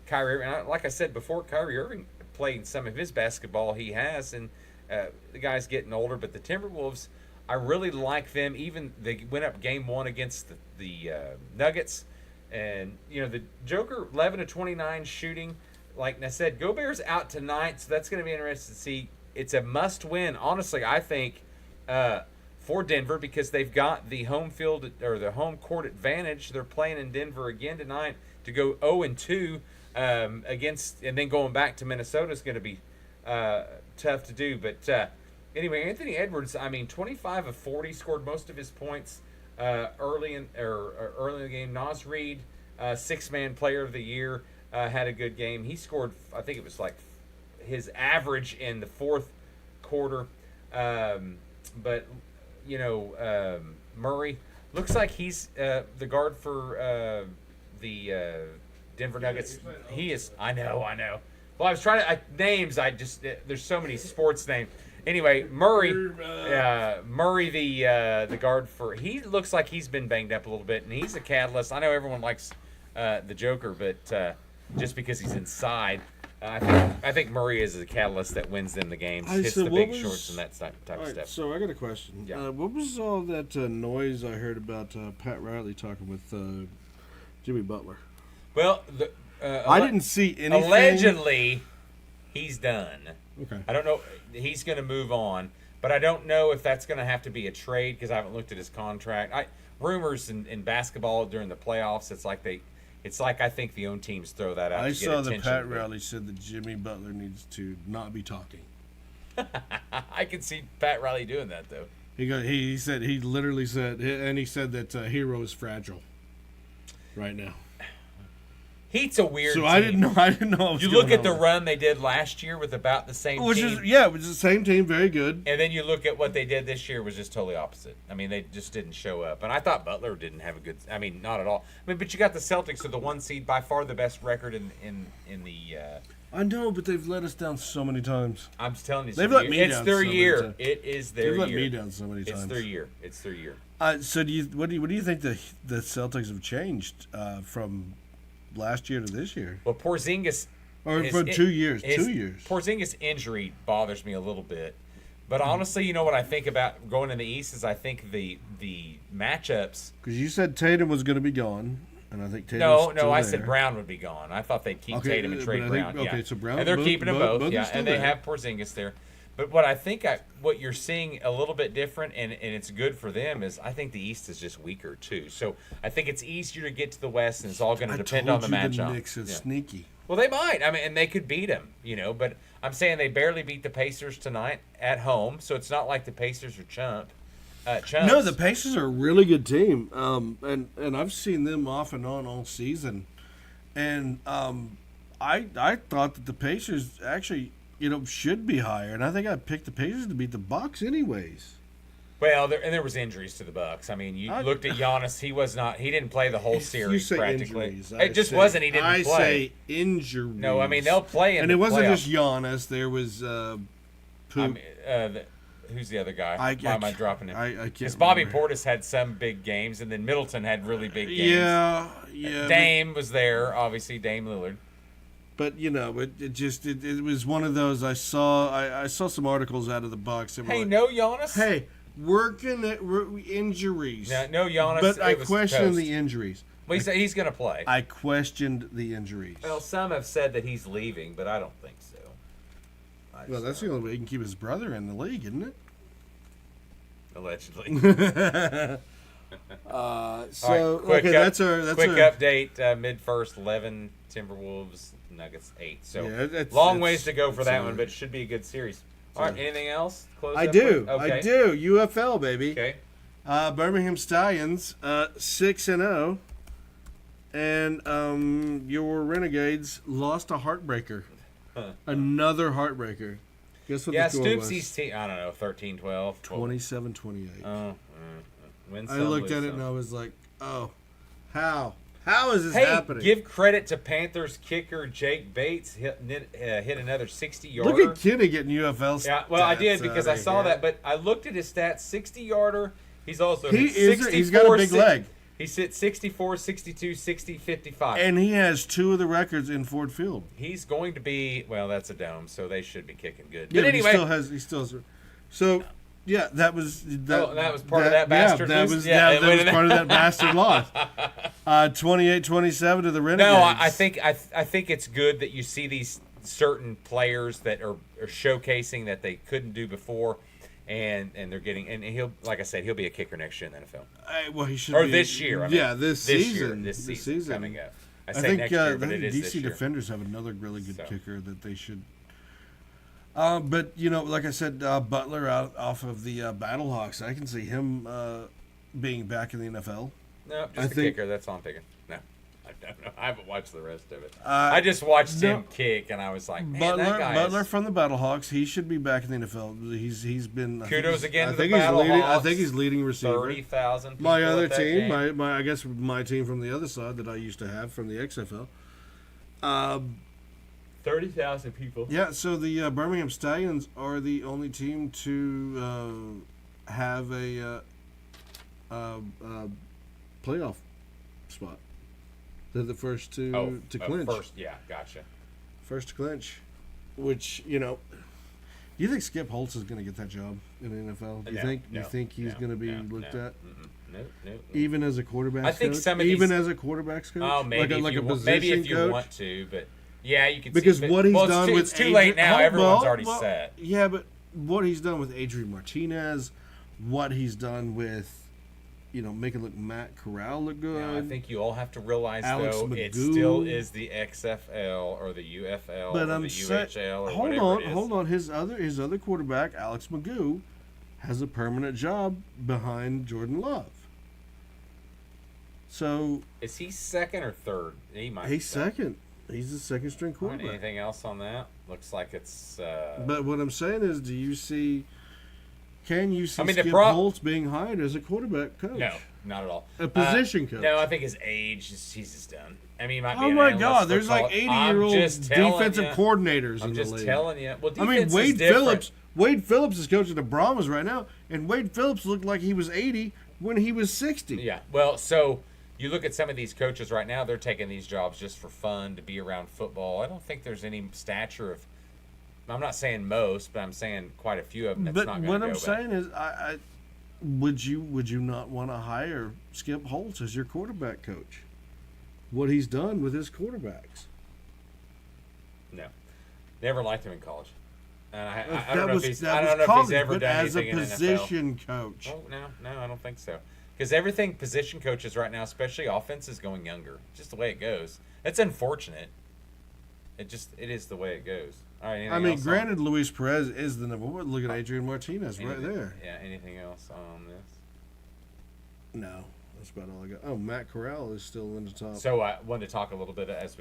Kyrie Irving. And like I said before, Kyrie Irving played some of his basketball he has, and the guy's getting older. But the Timberwolves, I really like them. Even they went up game 1 against the Nuggets, and the Joker 11 of 29 shooting. Like I said, Gobert's out tonight, so that's going to be interesting to see. It's a must-win. Honestly, I think for Denver, because they've got the home field or the home court advantage. They're playing in Denver again tonight to go 0-2 against, and then going back to Minnesota is going to be tough to do. But anyway, Anthony Edwards, 25 of 40, scored most of his points early in the game. Naz Reid, 6-man player of the year, had a good game. He scored, I think it was like his average in the fourth quarter. But Murray looks like he's the guard for the Denver Nuggets. He is. I know. Well, I was trying to names. There's so many sports names. Anyway, Murray, the guard for. He looks like he's been banged up a little bit, and he's a catalyst. I know everyone likes the Joker, but just because he's inside, I think Murray is the catalyst that wins them the games, hits the big shorts and that type of stuff. So I got a question. Yeah. What was all that noise I heard about Pat Riley talking with Jimmy Butler? Well, I didn't see anything. Allegedly, he's done. Okay. I don't know. He's going to move on, but I don't know if that's going to have to be a trade because I haven't looked at his contract. Rumors in basketball during the playoffs, it's like I think the own teams throw that out. I to get saw that attention, Pat Riley said that Jimmy Butler needs to not be talking. I can see Pat Riley doing that though. He literally said, and he said that Hero is fragile right now. Heat's a weird So team. I didn't know. What was You look going at the on. run they did last year with about the same Which team. it was the same team, very good. And then you look at what they did this year was just totally opposite. I mean, they just didn't show up. And I thought Butler didn't have a good. I mean, not at all. I mean, but you got the Celtics, are the one seed, by far the best record in the. I know, but they've let us down so many times. I'm just telling you, They've let me it's down their so many year. times. It is their They've year. let me down so many times. It's their year. It's their year. So what do you think the Celtics have changed from last year to this year, Well, Porzingis. or from 2 years? 2 years. Porzingis' injury bothers me a little bit. But honestly, you know what I think about going in the East is I think the matchups. Because you said Tatum was going to be gone, and I think Tatum's No, still I there. said Brown would be gone. I thought they'd keep Okay, Tatum and but trade I think- Brown. okay, yeah. so Brown- and they're both- keeping them both- both. both are Yeah, still and they there. have Porzingis there. But what I think what you're seeing a little bit different, and it's good for them, is I think the East is just weaker too. So I think it's easier to get to the West, and it's all going to depend on the matchup. The Knicks is Yeah. sneaky. Well, they might. I mean, and they could beat them, But I'm saying they barely beat the Pacers tonight at home, so it's not like the Pacers are chumps. No, the Pacers are a really good team, and I've seen them off and on all season, and I thought that the Pacers actually should be higher, and I think I picked the Pacers to beat the Bucks anyways. Well, there was injuries to the Bucks. I mean, you looked at Giannis; he didn't play the whole series You say practically. injuries. It just wasn't. He didn't I play. say injuries. No, I mean they'll play in and the it wasn't playoffs. just Giannis. There was Who's the other guy? I Why am I dropping it? I can't. Because Bobby remember. Portis had some big games, and then Middleton had really big games. Yeah. Dame was there, obviously Dame Lillard. But it was one of those. I saw some articles out of the Bucks. Hey, no Giannis. Hey, working at injuries. No Giannis. But I it was question toast. the injuries. Well, he's going to play. I questioned the injuries. Well, some have said that he's leaving, but I don't think so. Well, that's the only way he can keep his brother in the league, isn't it? Allegedly. So quick that's our update. Mid first 11 Timberwolves, Nuggets 8. So Yeah, long ways to go for that a- one, but it should be a good series. All right, anything else? Close I up do. with? Okay. I do. UFL baby. Okay. Birmingham Stallions 6-0, and your Renegades lost a heartbreaker. Another heartbreartbreaker. Guess what Yeah, the score was? Stoopsy's team. I don't know, 13-12. 27-28. Win I some, looked lose at it some. and I was like, "Oh, how is this Hey, happening?" give credit to Panthers kicker Jake Bates hit another 60-yarder. Look at Kenny getting UFL stats. Yeah, well, I did because I saw here. that, but I looked at his stats. 60-yarder. He's also He's hit 64. he's got a big leg, He's hit 64, 62, 60, 55. and he has 2 of the records in Ford Field. He's going to be, well, that's a dome, so they should be kicking good. Yeah, But anyway, he still has. So, yeah, that was that was part of that bastard Yeah, that lose? was Yeah, that was part of that bastard loss. 28-27 to the Renegades. no, I think it's good that you see these certain players that are showcasing that they couldn't do before. And they're getting, and he'll, like I said, he'll be a kicker next year in the NFL. Well, he should Or be, this year. I mean, this season. This season coming up. I I say think next year, but I it think is this DC year. Defenders have another really good So. kicker that they should. But like I said, Butler off of the Battlehawks, I can see him being back in the NFL. No, I just a think- kicker. That's all I'm picking. No, I don't know. I haven't watched the rest of it. Uh, I just watched no. him kick, and I was like, man, that guy Butler is... from the Battlehawks, he should be back in the NFL. He's been Kudos again to the he's leading. I Battlehawks. think he's leading receiver. 30,000 My other team, I guess my team from the other side that I used to have from the XFL. 30,000 people. Yeah, so the Birmingham Stallions are the only team to have a playoff spot. They're the first to clinch. First, yeah, gotcha. First to clinch. Which, you know, do you think Skip Holtz is going to get that job in the NFL? Do you think he's going to be looked at? No. Even as a quarterback I think coach? some of Even these, as a quarterback's coach? Oh, maybe like if a you position maybe if you coach? want to, but yeah, you can Because see. what he's done with it's too late now. Everyone's already set. Yeah, but what he's done with Adrian Martinez, what he's done with, you know, making Matt Corral look good. Now, I think you all have to realize, Alex though, Magoo. it still is the XFL or the UFL or the UHL or whatever it is. Hold on. His other quarterback, Alex Magoo, has a permanent job behind Jordan Love. So is he second or third? He's second. He's the second string quarterback. Anything else on that? Looks like it's. But what I'm saying is, can you see Skip Holtz being hired as a quarterback coach? No, not at all. A position coach? No, I think his age, he's just done. I mean, he might be. Oh an my analyst God! for There's like 80-year-old defensive coordinators in the league. I'm just telling you. Well, I mean, Wade Phillips. Wade Phillips is coaching the Brahmas right now, and Wade Phillips looked like he was 80 when he was 60. Yeah. Well, so you look at some of these coaches right now; they're taking these jobs just for fun, to be around football. I don't think there's any stature of. I'm not saying most, but I'm saying quite a few of them. That's not going to go. But what I'm saying is, would you not want to hire Skip Holtz as your quarterback coach? What he's done with his quarterbacks. No, never liked him in college. And I don't know if he's ever done anything in the NFL. As a position coach. Oh, no, I don't think so. Because everything position coaches right now, especially offense, is going younger. Just the way it goes. It's unfortunate. It is the way it goes. All right. I mean, granted, Luis Perez is the number one. Look at Adrian Martinez right there. Yeah. Anything else on this? No, that's about all I got. Oh, Matt Corral is still in the top. So I wanted to talk a little bit as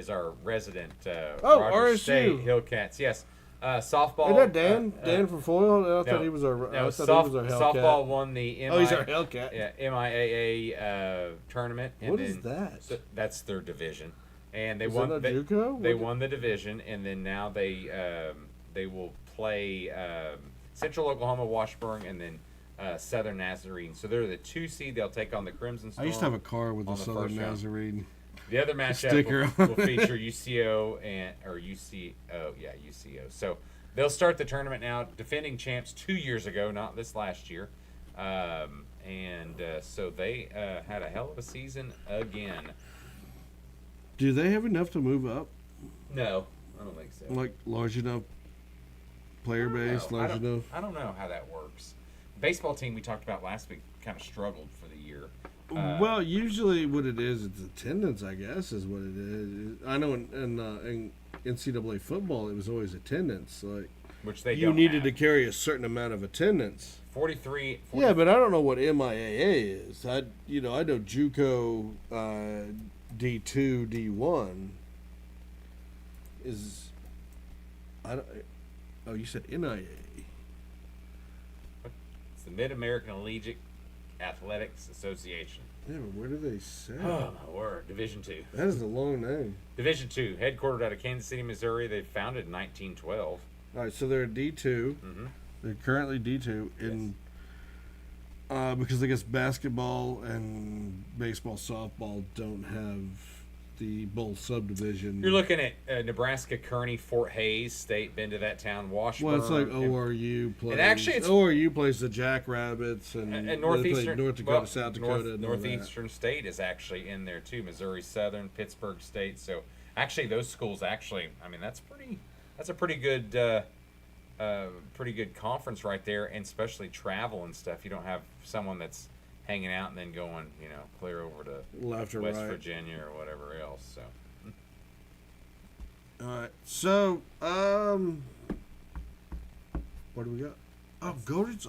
our resident RSU Rogers State Hillcats. Yes. Softball. Is that Dan? Dan from Foyle? I thought he was our. Softball Hellcat. won the he's our Hellcat. Yeah, MIAA tournament. What is that? So that's their division, and they is won. That a JUCO? They won the division, and then now they will play Central Oklahoma, Washburn, and then Southern Nazarene. So they're the 2 seed. They'll take on the Crimson Storm. I used to have a car with the Southern Nazarene. The other matchup will feature UCO UCO. So they'll start the tournament now. Defending champs 2 years ago, not this last year, so they had a hell of a season again. Do they have enough to move up? No, I don't think so. Like large enough player base, large enough. I don't know how that works. Baseball team we talked about last week kind of struggled for the year. Well, usually what it is, it's attendance, I guess, is what it is. I know in NCAA football, it was always attendance. Like, which they you needed to carry a certain amount of attendance. 43. Yeah, but I don't know what MIAA is. I know JUCO D2, D1 is. You said NIA. It's the Mid-American Collegiate Athletics Association. Yeah, but where do they say? Oh my word! Division II. That is a long name. Division II, headquartered out of Kansas City, Missouri. They founded in 1912. All right, so they're D2. Mm-hmm. They're currently D2 in because I guess basketball and baseball, softball don't have the bowl subdivision. You're looking at Nebraska, Kearney, Fort Hays State. Been to that town, Washburn. Well, it's like ORU plays. And actually, ORU plays the Jackrabbits and Northeastern, North Dakota, South Dakota. Northeastern State is actually in there too. Missouri Southern, Pittsburgh State. So actually, those schools that's a pretty good conference right there, and especially travel and stuff. You don't have someone that's hanging out and then going, clear over to left or West right. Virginia or whatever else. So, all right. So, what do we got? Oh, Gobert's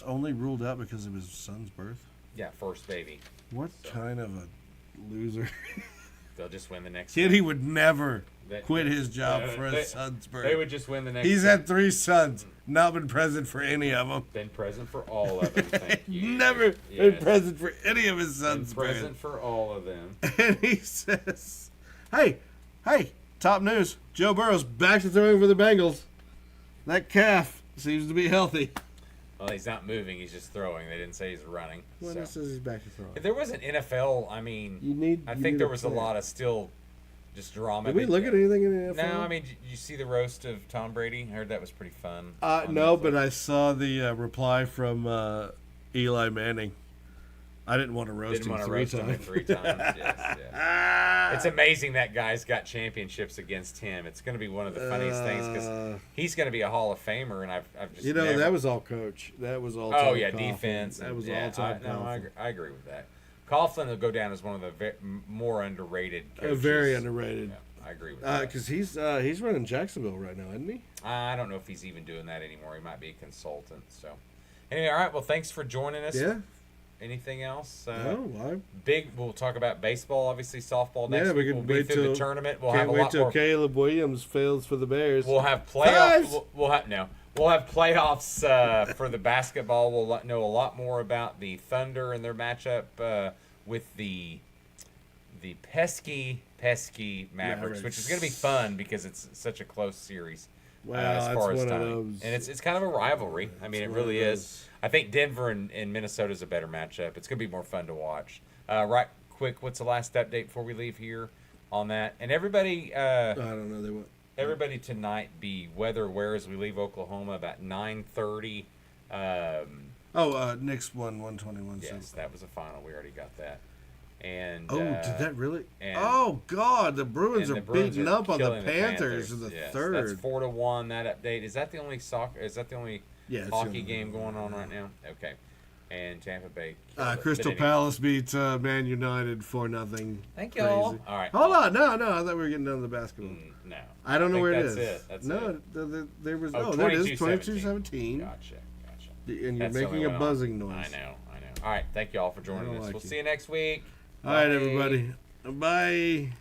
only ruled out because of his son's birth. Yeah, first baby. What kind of a loser? They'll just win the next. Kid, he would never quit his job for his son's birth. They would just win the next. He's had 3 sons. Not been present for any of them. Been present for all of them. Thank you. Never been present for any of his sons' birth. Present for all of them. And he says, "Hey, top news: Joe Burrow's back to throwing for the Bengals. That calf seems to be healthy." Well, he's not moving. He's just throwing. They didn't say he's running. Well, so. it says he's back to throwing. If there was an NFL, I mean, I think there was a lot of still just drama. Did we look at anything in the NFL? No, I mean, did you see the roast of Tom Brady? I heard that was pretty fun. No, but I saw the reply from Eli Manning. I didn't want to roast him three times. Yes. It's amazing that guy's got championships against him. It's going to be one of the funniest things because he's going to be a Hall of Famer, and I've just that was all coach. That was all. Oh yeah, Coughlin. defense. That was all time. I agree with that. Coughlin will go down as one of the more underrated coaches. Very underrated. Yeah, I agree with that. Because he's running Jacksonville right now, isn't he? I don't know if he's even doing that anymore. He might be a consultant. So, anyway, all right. Well, thanks for joining us. Yeah. Anything else? No, We'll talk about baseball, obviously softball next week. We'll be through the tournament. We'll have a lot more. Caleb Williams fails for the Bears. We'll have playoffs. We'll have playoffs for the basketball. We'll know a lot more about the Thunder and their matchup with the pesky Mavericks, which is going to be fun because it's such a close series. As far as time, and it's kind of a rivalry. I mean, it really is. I think Denver and Minnesota is a better matchup. It's going to be more fun to watch. Right, quick, what's the last update before we leave here on that? And everybody, I don't know. They went. Everybody tonight be weather aware as we leave Oklahoma about 9:30. Knicks won 121. Yes, that was a final. We already got that. And did that really? Oh God, the Bruins are beating up on the Panthers in the third. That's 4-1. That update. Is that the only soccer? Is that the only hockey game going on right now? Okay. And Tampa Bay. Crystal Palace beats Man United 4-0. Thank you all. All right. Hold on. No. I thought we were getting down to the basketball. No. I don't know where it is. That's it. There was. There it is. 22-17. Gotcha. And you're making a buzzing noise. I know. All right. Thank you all for joining us. We'll see you next week. All right, everybody. Bye.